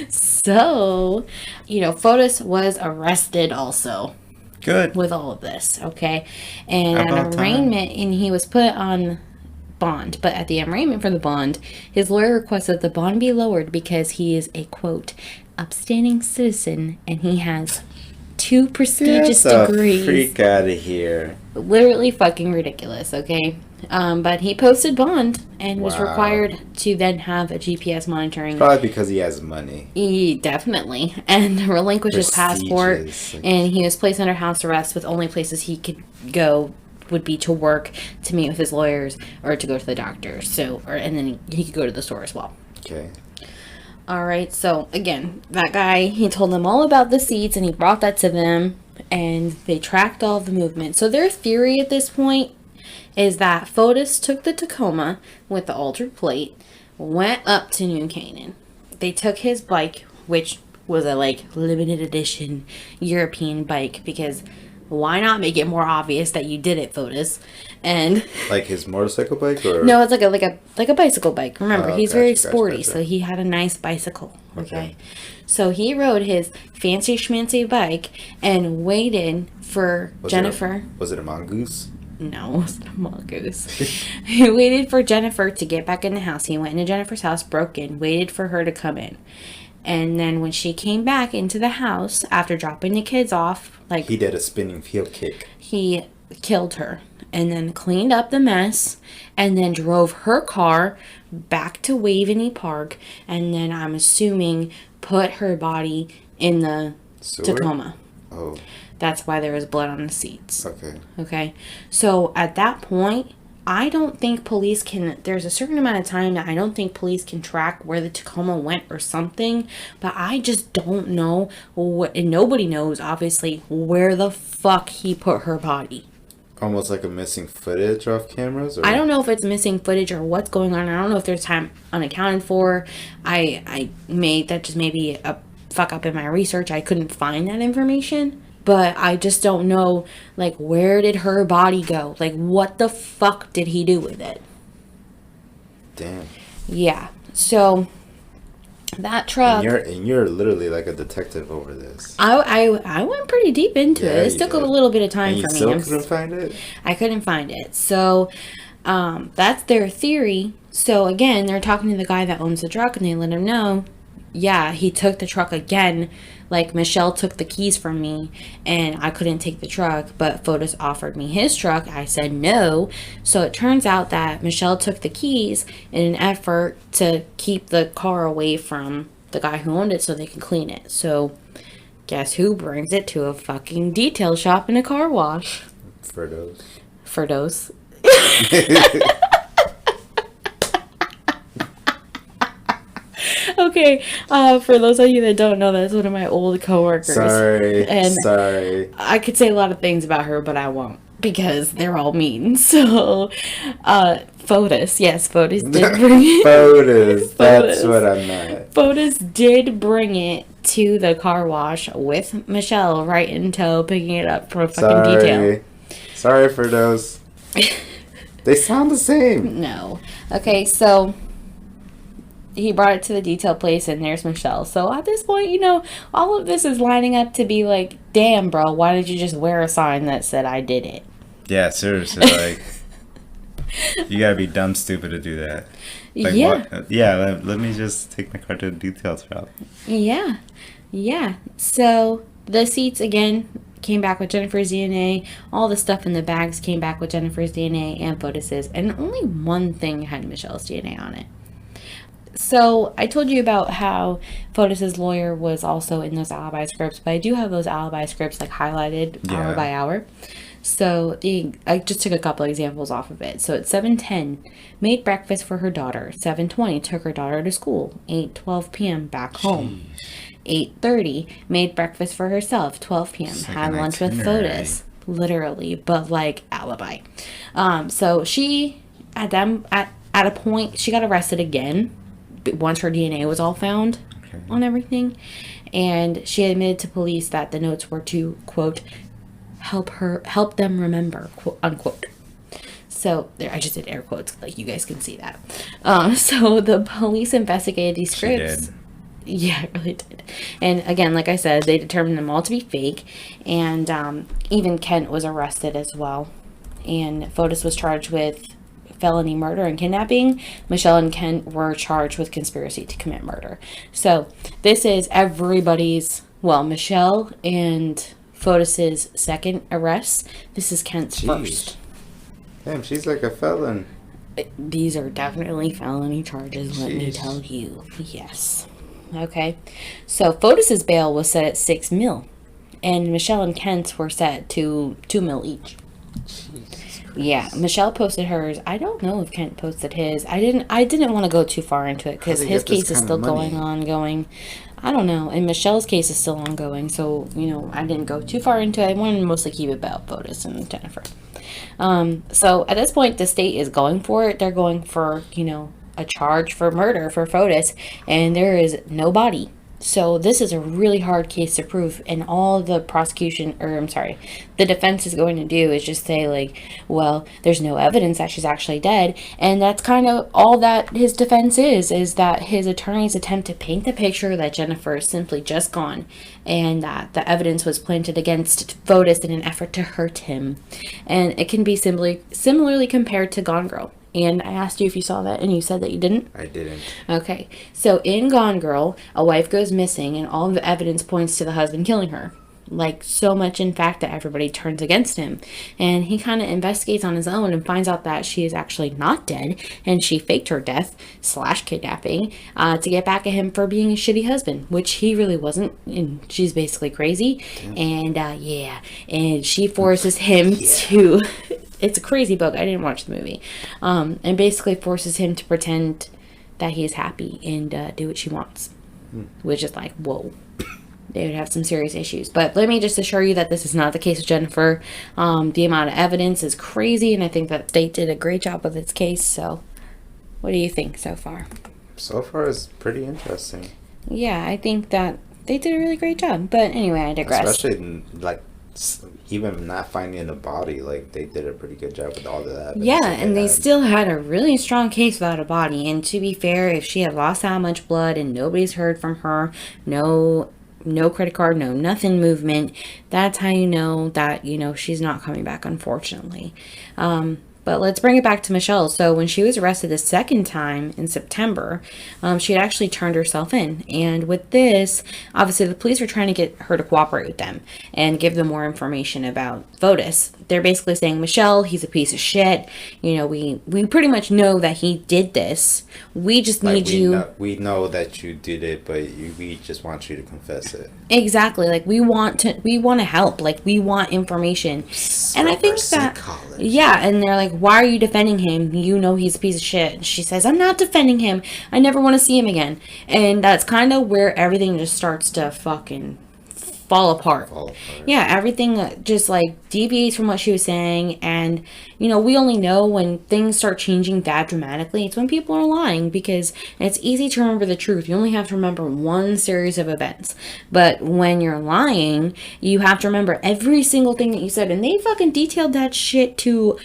So, Fotis was arrested also. Good. With all of this, okay? And About an arraignment, and he was put on bond. But at the arraignment for the bond, his lawyer requested the bond be lowered because he is a, quote, upstanding citizen, and he has 2 prestigious degrees. Freak out of here. Literally fucking ridiculous, okay? But he posted bond and was required to then have a GPS monitoring. Probably because he has money. Definitely. And relinquish his passport. Prestigious. And he was placed under house arrest with only places he could go would be to work, to meet with his lawyers, or to go to the doctor. And then he could go to the store as well. Okay. All right. So again, that guy, he told them all about the seats, and he brought that to them, and they tracked all of the movement. So their theory at this point is that Fotis took the Tacoma with the altered plate, went up to New Canaan. They took his bike, which was a limited edition European bike, because why not make it more obvious that you did it, Fotis? And like his motorcycle bike, or no, it's like a bicycle bike. Remember, he's very gotcha, sporty, gotcha. So he had a nice bicycle. Okay. So he rode his fancy schmancy bike and waited for Jennifer. Was it a mongoose? No, it wasn't a mongoose. He waited for Jennifer to get back in the house. He went into Jennifer's house, broke in, waited for her to come in. And then when she came back into the house after dropping the kids off, he did a spinning heel kick. He killed her and then cleaned up the mess and then drove her car back to Waveney Park, and then I'm assuming put her body in the Tacoma. Oh. That's why there was blood on the seats. Okay. So at that point, I don't think police can, there's a certain amount of time that I don't think police can track where the Tacoma went or something, but I just don't know, and nobody knows, obviously, where the fuck he put her body. Almost like a missing footage off cameras? Or? I don't know if it's missing footage or what's going on. I don't know if there's time unaccounted for. I made that just maybe a fuck up in my research. I couldn't find that information. But I just don't know, where did her body go? What the fuck did he do with it? Damn. Yeah. So, that truck... And you're literally like a detective over this. I went pretty deep into it. This took a little bit of time for me. And you still couldn't find it? I couldn't find it. So, that's their theory. So, again, they're talking to the guy that owns the truck, and they let him know, yeah, he took the truck again. Michelle took the keys from me and I couldn't take the truck, but Fotis offered me his truck. I said no. So it turns out that Michelle took the keys in an effort to keep the car away from the guy who owned it so they can clean it. So guess who brings it to a fucking detail shop and a car wash? Ferdos. Okay, for those of you that don't know, that's one of my old coworkers. Sorry. I could say a lot of things about her, but I won't. because they're all mean. So, Fotis, yes, Fotis did bring it. Fotis, that's Fotis. what I meant. Fotis did bring it to the car wash with Michelle right in tow, picking it up from a fucking detail. Sorry for those. They sound the same. No. Okay, so he brought it to the detail place, and there's Michelle. So at this point, you know, all of this is lining up to be like, damn, bro, why did you just wear a sign that said I did it? Yeah, seriously, like, you gotta be dumb stupid to do that. Like, Yeah. what? Yeah, let me just take my car to the detail shop. Yeah. Yeah. So the seats, again, came back with Jennifer's DNA. All the stuff in the bags came back with Jennifer's DNA and Fotis's. And only one thing had Michelle's DNA on it. So I told you about how Fotis's lawyer was also in those alibi scripts, but I do have those alibi scripts like highlighted hour by hour. So I just took a couple examples off of it. So at 7:10, made breakfast for her daughter. 7:20, took her daughter to school. 8:12 p.m. back home. 8:30, made breakfast for herself. 12 p.m. had lunch with Fotis. Literally, but like alibi. So she at a point she got arrested again once her DNA was all found on everything, and she admitted to police that the notes were to quote help them remember, quote unquote. So there, I just did air quotes, like you guys can see that. So the police investigated these scripts. Yeah, it really did. And again, like I said, they determined them all to be fake, and even Kent was arrested as well. And Fotis was charged with felony murder and kidnapping. Michelle and Kent were charged with conspiracy to commit murder. So this is everybody's, well, Michelle and Fotis's second arrest. This is Kent's first. Damn, she's like a felon. These are definitely felony charges, let me tell you. Yes. Okay. So Fotis's bail was set at $6 million, and Michelle and Kent's were set to $2 million each. Yeah, Michelle posted hers. I don't know if Kent posted his. I didn't want to go too far into it because his case is still going. I don't know. And Michelle's case is still ongoing, so, you know, I didn't go too far into it. I wanted to mostly keep it about Fotis and Jennifer. So at this point, the state is going for it. They're going for, you know, a charge for murder for Fotis, and there is no body. So this is a really hard case to prove, and all the the defense is going to do is just say, like, well, there's no evidence that she's actually dead, and that's kind of all that his defense is that his attorneys attempt to paint the picture that Jennifer is simply just gone, and that the evidence was planted against Fotis in an effort to hurt him, and it can be similarly compared to Gone Girl. And I asked you if you saw that, and you said that you didn't? I didn't. Okay. So in Gone Girl, a wife goes missing, and all the evidence points to the husband killing her. Like, so much, in fact, that everybody turns against him. And he kind of investigates on his own and finds out that she is actually not dead, and she faked her death / kidnapping to get back at him for being a shitty husband, which he really wasn't. And she's basically crazy. And, and she forces him to... It's a crazy book. I didn't watch the movie. And basically forces him to pretend that he is happy and do what she wants. Which is like, whoa. They would have some serious issues. But let me just assure you that this is not the case with Jennifer. The amount of evidence is crazy, and I think that they did a great job with its case. So what do you think so far? So far, it's pretty interesting. Yeah, I think that they did a really great job. But anyway, I digress. Especially, like, even not finding the body, like, they did a pretty good job with all of that. Yeah, and they still had a really strong case without a body. And to be fair, if she had lost that much blood and nobody's heard from her, no credit card, no nothing movement, that's how you know that, you know, she's not coming back, unfortunately. But let's bring it back to Michelle. So when she was arrested the second time in September, she had actually turned herself in. And with this, obviously the police were trying to get her to cooperate with them and give them more information about Fotis. They're basically saying, Michelle, he's a piece of shit. You know, we pretty much know that he did this. We just need you. We know that you did it, but we just want you to confess it. Exactly. Like, we want to help. Like, we want information. And I think that, yeah, and they're like, why are you defending him? You know he's a piece of shit. And she says, I'm not defending him. I never want to see him again. And that's kind of where everything just starts to fucking fall apart. Fall apart. Yeah, everything just like deviates from what she was saying. And, you know, we only know when things start changing that dramatically. It's when people are lying, because it's easy to remember the truth. You only have to remember one series of events. But when you're lying, you have to remember every single thing that you said. And they fucking detailed that shit to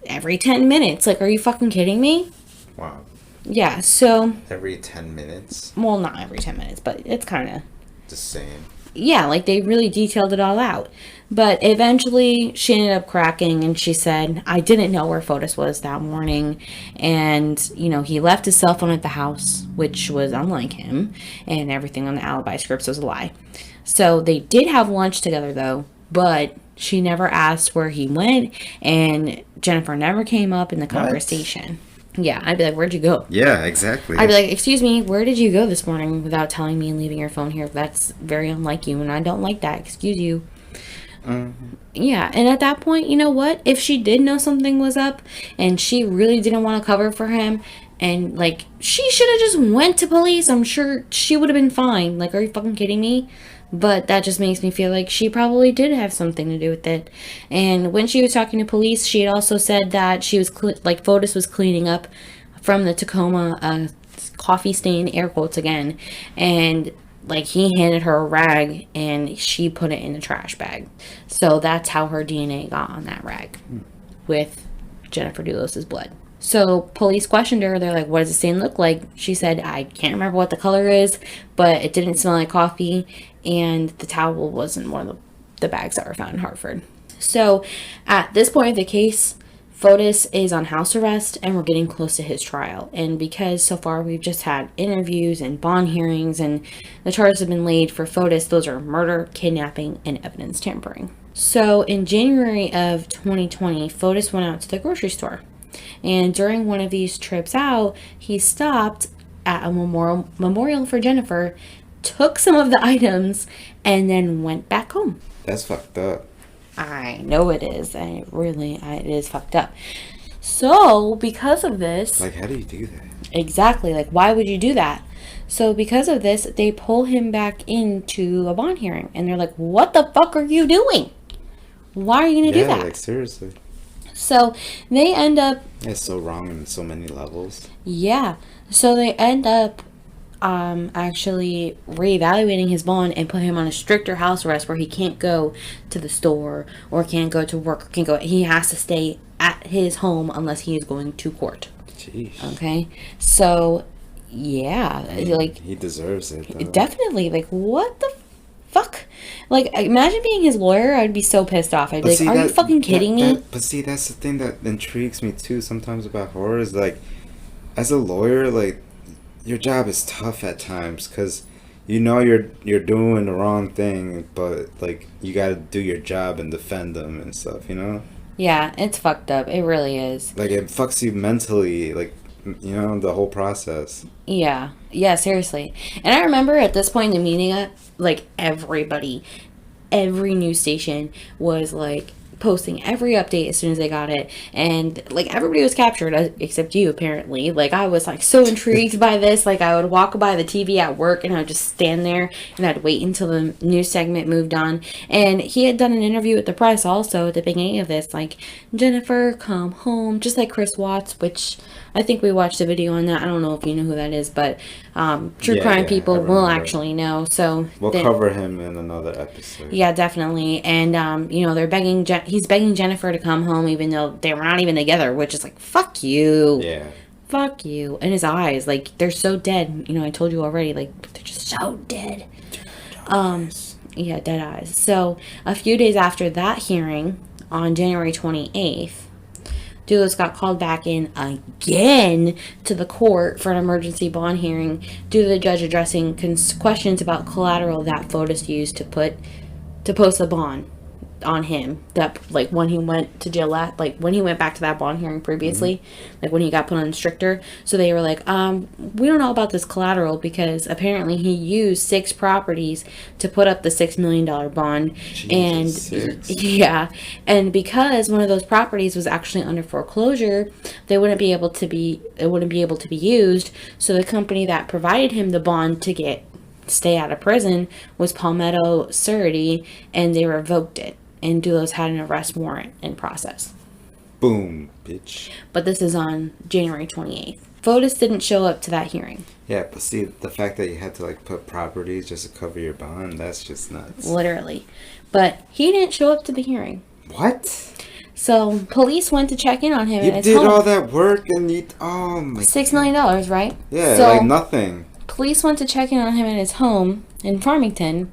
every 10 minutes. Like, are you fucking kidding me? Wow. Yeah, so... Every 10 minutes? Well, not every 10 minutes, but it's kind of... The same. Yeah, like they really detailed it all out. But eventually she ended up cracking, and she said, I didn't know where Fotis was that morning. And, you know, he left his cell phone at the house, which was unlike him. And everything on the alibi scripts was a lie. So they did have lunch together, though. But she never asked where he went. And Jennifer never came up in the conversation. Yeah, I'd be like, where'd you go? Yeah, exactly. I'd be like, excuse me, where did you go this morning without telling me and leaving your phone here? That's very unlike you, and I don't like that. Excuse you. Yeah, and at that point, you know what? If she did know something was up and she really didn't want to cover for him, and, like, she should have just went to police. I'm sure she would have been fine. Like, are you fucking kidding me? But that just makes me feel like she probably did have something to do with it. And when she was talking to police, she had also said that she was, Fotis was cleaning up from the Tacoma coffee stain, air quotes again. And, like, he handed her a rag and she put it in the trash bag. So that's how her DNA got on that rag with Jennifer Dulos' blood. So police questioned her. They're like, what does the stain look like? She said, I can't remember what the color is, but it didn't smell like coffee. And the towel wasn't one of the bags that were found in Hartford. So at this point of the case, Fotis is on house arrest and we're getting close to his trial. And because so far we've just had interviews and bond hearings and the charges have been laid for Fotis, those are murder, kidnapping, and evidence tampering. So in January of 2020, Fotis went out to the grocery store. And during one of these trips out, he stopped at a memorial for Jennifer, took some of the items, and then went back home. That's fucked up. I know it is. It is fucked up. So, because of this... Like, how do you do that? Exactly. Like, why would you do that? So, because of this, they pull him back into a bond hearing. And they're like, what the fuck are you doing? Why are you going to do that? Yeah, like, seriously. So, they end up... It's so wrong on so many levels. Yeah. So, they end up actually reevaluating his bond and put him on a stricter house arrest where he can't go to the store or can't go to work. He has to stay at his home unless he is going to court. Jeez. Okay. So, yeah. He deserves it, though. Definitely. Like, what the fuck? Like, imagine being his lawyer. I'd be so pissed off. I'd be like, are you fucking kidding me? But see, that's the thing that intrigues me, too, sometimes about horror is, like, as a lawyer, like, your job is tough at times because you know you're doing the wrong thing, but, like, you got to do your job and defend them and stuff, you know? Yeah, it's fucked up. It really is. Like, it fucks you mentally, like, you know, the whole process. Yeah, seriously. And I remember at this point in the media, like, every news station was, like, posting every update as soon as they got it, and like everybody was captured except you, apparently. Like, I was like so intrigued by this. Like, I would walk by the TV at work and I would just stand there and I'd wait until the news segment moved on. And he had done an interview with the press also at the beginning of this, like, Jennifer, come home, just like Chris Watts, which I think we watched a video on that. I don't know if you know who that is, but true crime people will actually know. So we'll cover him in another episode. Yeah, definitely. And you know, they're begging. He's begging Jennifer to come home, even though they were not even together. Which is like, fuck you. Yeah. Fuck you. And his eyes, like, they're so dead. You know, I told you already. Like, they're just so dead. Yeah, dead eyes. So a few days after that hearing, on January 28th. Dulos got called back in again to the court for an emergency bond hearing due to the judge addressing questions about collateral that Fotis used to post the bond on him. That, like, when he went to jail, when he went back to that bond hearing previously, like when he got put on stricter. So they were like, we don't know about this collateral because apparently he used 6 properties to put up the $6 million bond. Jesus, and 6. Yeah, and because one of those properties was actually under foreclosure, it wouldn't be able to be used. So the company that provided him the bond to get stay out of prison was Palmetto Surety, and they revoked it. And Dulos had an arrest warrant in process. Boom, bitch. But this is on January 28th. Fotis didn't show up to that hearing. Yeah, but see, the fact that you had to like put properties just to cover your bond, that's just nuts. Literally. But he didn't show up to the hearing. What? So police went to check in on him. You at his did home. all that work and you... Oh my... $6 million, right? Yeah, so, like nothing. Police went to check in on him at his home in Farmington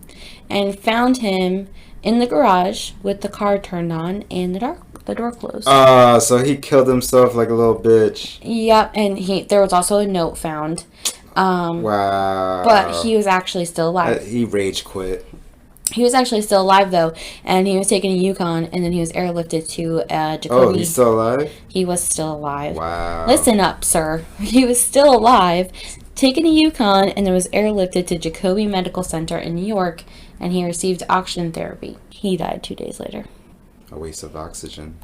and found him in the garage with the car turned on and the door closed. So he killed himself like a little bitch. Yep, and there was also a note found. Wow. But he was actually still alive. He rage quit. He was actually still alive, though, and he was taken to Yukon, and then he was airlifted to Jacoby. Oh, he's still alive? He was still alive. Wow. Listen up, sir. He was still alive, taken to Yukon, and then was airlifted to Jacoby Medical Center in New York, and he received oxygen therapy. He died 2 days later. A waste of oxygen.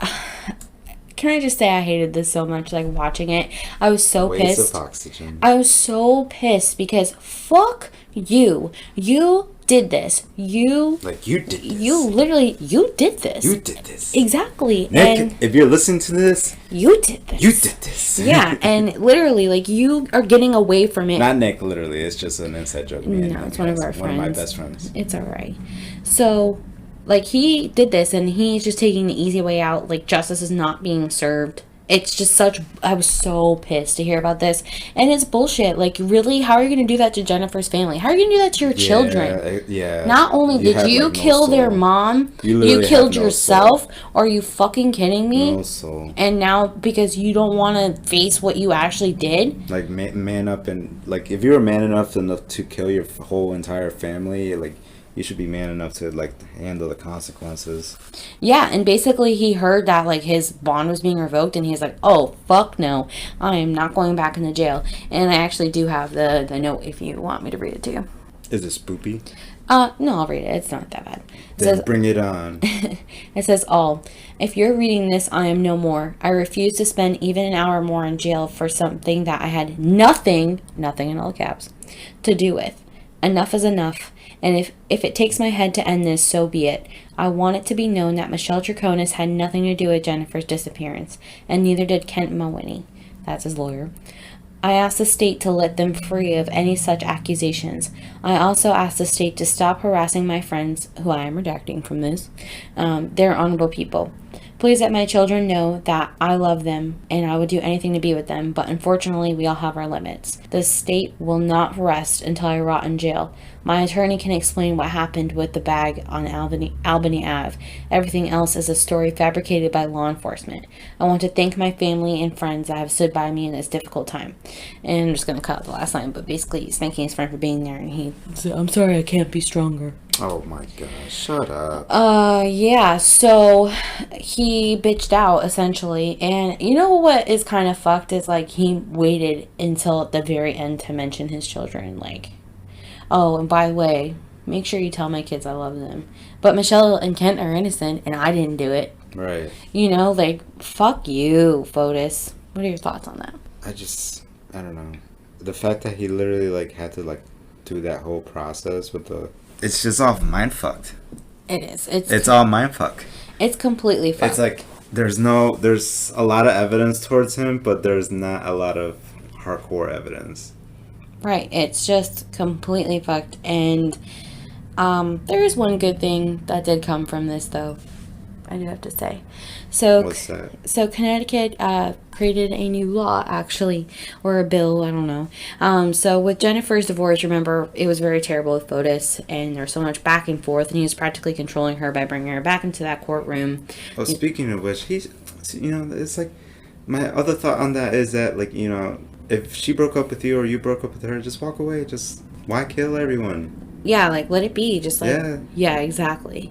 Can I just say I hated this so much, like, watching it? I was so pissed. Waste of oxygen. I was so pissed because fuck you. You did this. You did this. You did this. You did this. Exactly. Nick, and if you're listening to this, you did this. You did this. Yeah, and literally, like, you are getting away from it. Not Nick, literally. It's just an inside joke. No, it's one of our friends. One of my best friends. It's alright. So, like, he did this, and he's just taking the easy way out. Like, justice is not being served. It's just I was so pissed to hear about this. And it's bullshit. Like, really? How are you going to do that to Jennifer's family? How are you going to do that to your children? Yeah. Not only did you kill their mom, you killed yourself. Are you fucking kidding me? No soul. And now, because you don't want to face what you actually did? Like, man up and, like, if you were man enough to kill your whole entire family, like, you should be man enough to, like, handle the consequences. Yeah, and basically he heard that, like, his bond was being revoked, and he's like, oh, fuck no, I am not going back into jail. And I actually do have the note if you want me to read it to you. Is it spoopy? No, I'll read it. It's not that bad. Then bring it on. It says, if you're reading this, I am no more. I refuse to spend even an hour more in jail for something that I had nothing in all caps, to do with. Enough is enough. And if it takes my head to end this, so be it. I want it to be known that Michelle Troconis had nothing to do with Jennifer's disappearance, and neither did Kent Mulwiney. That's his lawyer. I asked the state to let them free of any such accusations. I also asked the state to stop harassing my friends, who I am redacting from this. They're honorable people. Please let my children know that I love them and I would do anything to be with them, but unfortunately we all have our limits. The state will not rest until I rot in jail. My attorney can explain what happened with the bag on Albany Ave. Everything else is a story fabricated by law enforcement. I want to thank my family and friends that have stood by me in this difficult time. And I'm just going to cut out the last line, but basically he's thanking his friend for being there, and he said, I'm sorry I can't be stronger. Oh my gosh, shut up. Yeah, so he bitched out, essentially, and you know what is kind of fucked is, like, he waited until the very end to mention his children, like, oh, and by the way, make sure you tell my kids I love them. But Michelle and Kent are innocent, and I didn't do it. Right. You know, like, fuck you, Fotis. What are your thoughts on that? I don't know. The fact that he literally, like, had to, like, do that whole process with the... It's just all mind-fucked. It is. It's all mind-fuck. It's completely fucked. It's like, there's a lot of evidence towards him, but there's not a lot of hardcore evidence. Right. It's just completely fucked. And there is one good thing that did come from this, though. I do have to say. So, what's that? So Connecticut created a new law, actually, or a bill, I don't know. So with Jennifer's divorce, remember, it was very terrible with Fotis, and there was so much back and forth, and he was practically controlling her by bringing her back into that courtroom. Oh, speaking of which, it's like, my other thought on that is that, like, you know, if she broke up with you or you broke up with her, just walk away. Just, why kill everyone? Yeah, like, let it be. Just like, yeah, exactly.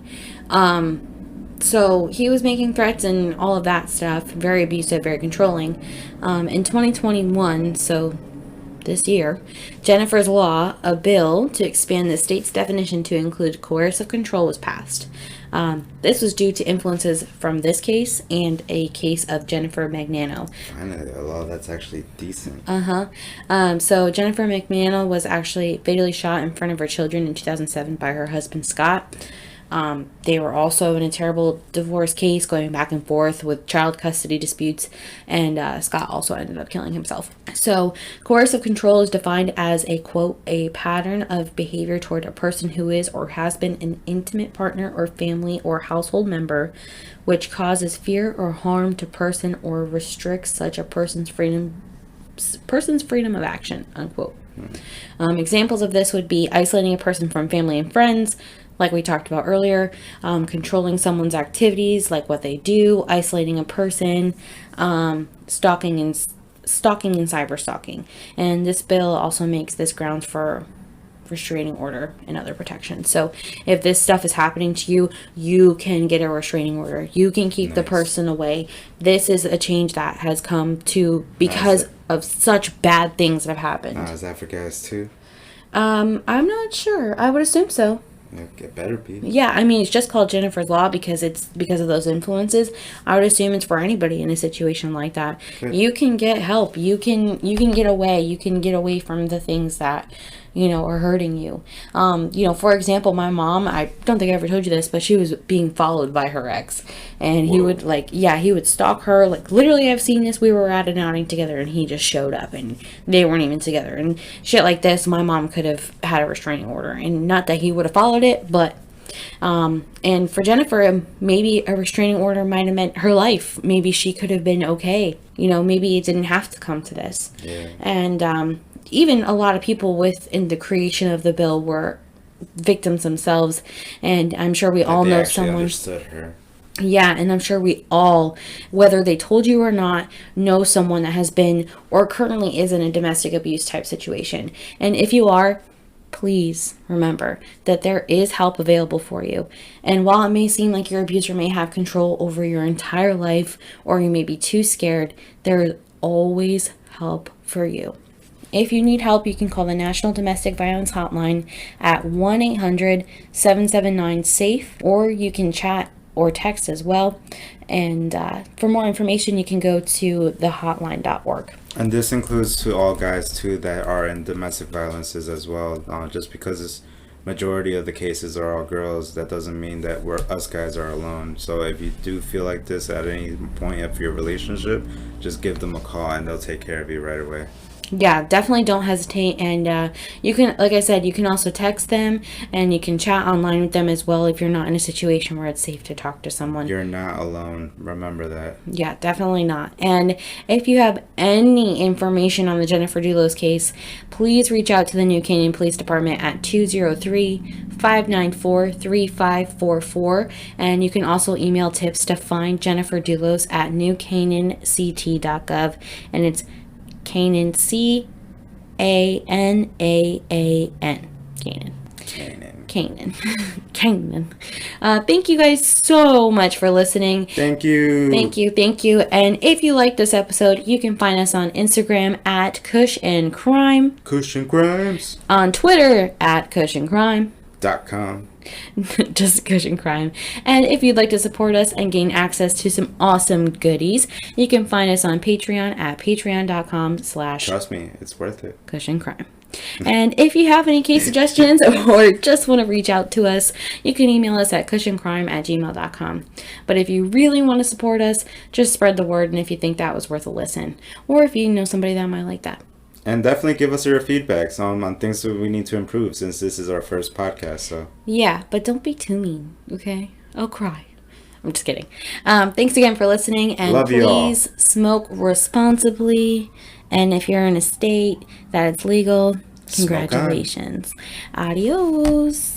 So he was making threats and all of that stuff, very abusive, very controlling. In 2021, so this year, Jennifer's Law, a bill to expand the state's definition to include coercive control, was passed. This was due to influences from this case and a case of Jennifer Magnano. Finally, well, that's actually decent. So Jennifer McManel was actually fatally shot in front of her children in 2007 by her husband Scott. They were also in a terrible divorce case going back and forth with child custody disputes, and Scott also ended up killing himself. So coercive control is defined as a, quote, a pattern of behavior toward a person who is or has been an intimate partner or family or household member, which causes fear or harm to person or restricts such a person's freedom of action, unquote. Examples of this would be isolating a person from family and friends, like we talked about earlier, controlling someone's activities, like what they do, isolating a person, stalking and cyber stalking. And this bill also makes this grounds for restraining order and other protection. So if this stuff is happening to you, you can get a restraining order. You can keep the person away. This is a change that has come to because of such bad things that have happened. Is that for guys too? I'm not sure. I would assume so. It better be. Yeah, I mean, it's just called Jennifer's Law because it's because of those influences. I would assume it's for anybody in a situation like that. Good. You can get help. You can get away. You can get away from the things that, are hurting you. For example, my mom, I don't think I ever told you this, but she was being followed by her ex. And he would he would stalk her. Like, literally, I've seen this. We were at an outing together and he just showed up and they weren't even together. And shit like this, my mom could have had a restraining order. And not that he would have followed it, but and for Jennifer, maybe a restraining order might have meant her life. Maybe she could have been okay. Maybe it didn't have to come to this. Yeah. And even a lot of people within the creation of the bill were victims themselves, and I'm sure we all know someone. Understood her. Yeah, and I'm sure we all, whether they told you or not, know someone that has been or currently is in a domestic abuse type situation. And if you are, please remember that there is help available for you. And while it may seem like your abuser may have control over your entire life, or you may be too scared, there is always help for you. If you need help, you can call the National Domestic Violence Hotline at 1-800-779-SAFE, or you can chat or text as well. And for more information, you can go to thehotline.org. And this includes to all guys too that are in domestic violences as well. Just because this majority of the cases are all girls, that doesn't mean that us guys are alone. So if you do feel like this at any point of your relationship, just give them a call and they'll take care of you right away. Yeah, definitely don't hesitate. And you can, like I said, you can also text them and you can chat online with them as well if you're not in a situation where it's safe to talk to someone. You're not alone. Remember that. Yeah, definitely not. And if you have any information on the Jennifer Dulos case, please reach out to the New Canaan Police Department at 203-594-3544. And you can also email tips to find Jennifer Dulos at newcanaanct.gov. And it's Canaan, Canaan. Canaan. Canaan. Thank you guys so much for listening. Thank you. Thank you. And if you like this episode, you can find us on Instagram at Kush and Crime. Kush and Crimes. On Twitter at KushandCrime.com. Just Kush and Crime. And if you'd like to support us and gain access to some awesome goodies, you can find us on Patreon at patreon.com/ Trust me, it's worth it. Kush and Crime. And if you have any case suggestions or just want to reach out to us, you can email us at cushandcrime@gmail.com. But if you really want to support us, just spread the word, and if you think that was worth a listen, or if you know somebody that might like that. And definitely give us your feedbacks on things that we need to improve, since this is our first podcast. So yeah, but don't be too mean, okay? I'll cry. I'm just kidding. Thanks again for listening, and love please smoke responsibly. And if you're in a state that it's legal, congratulations. Adios.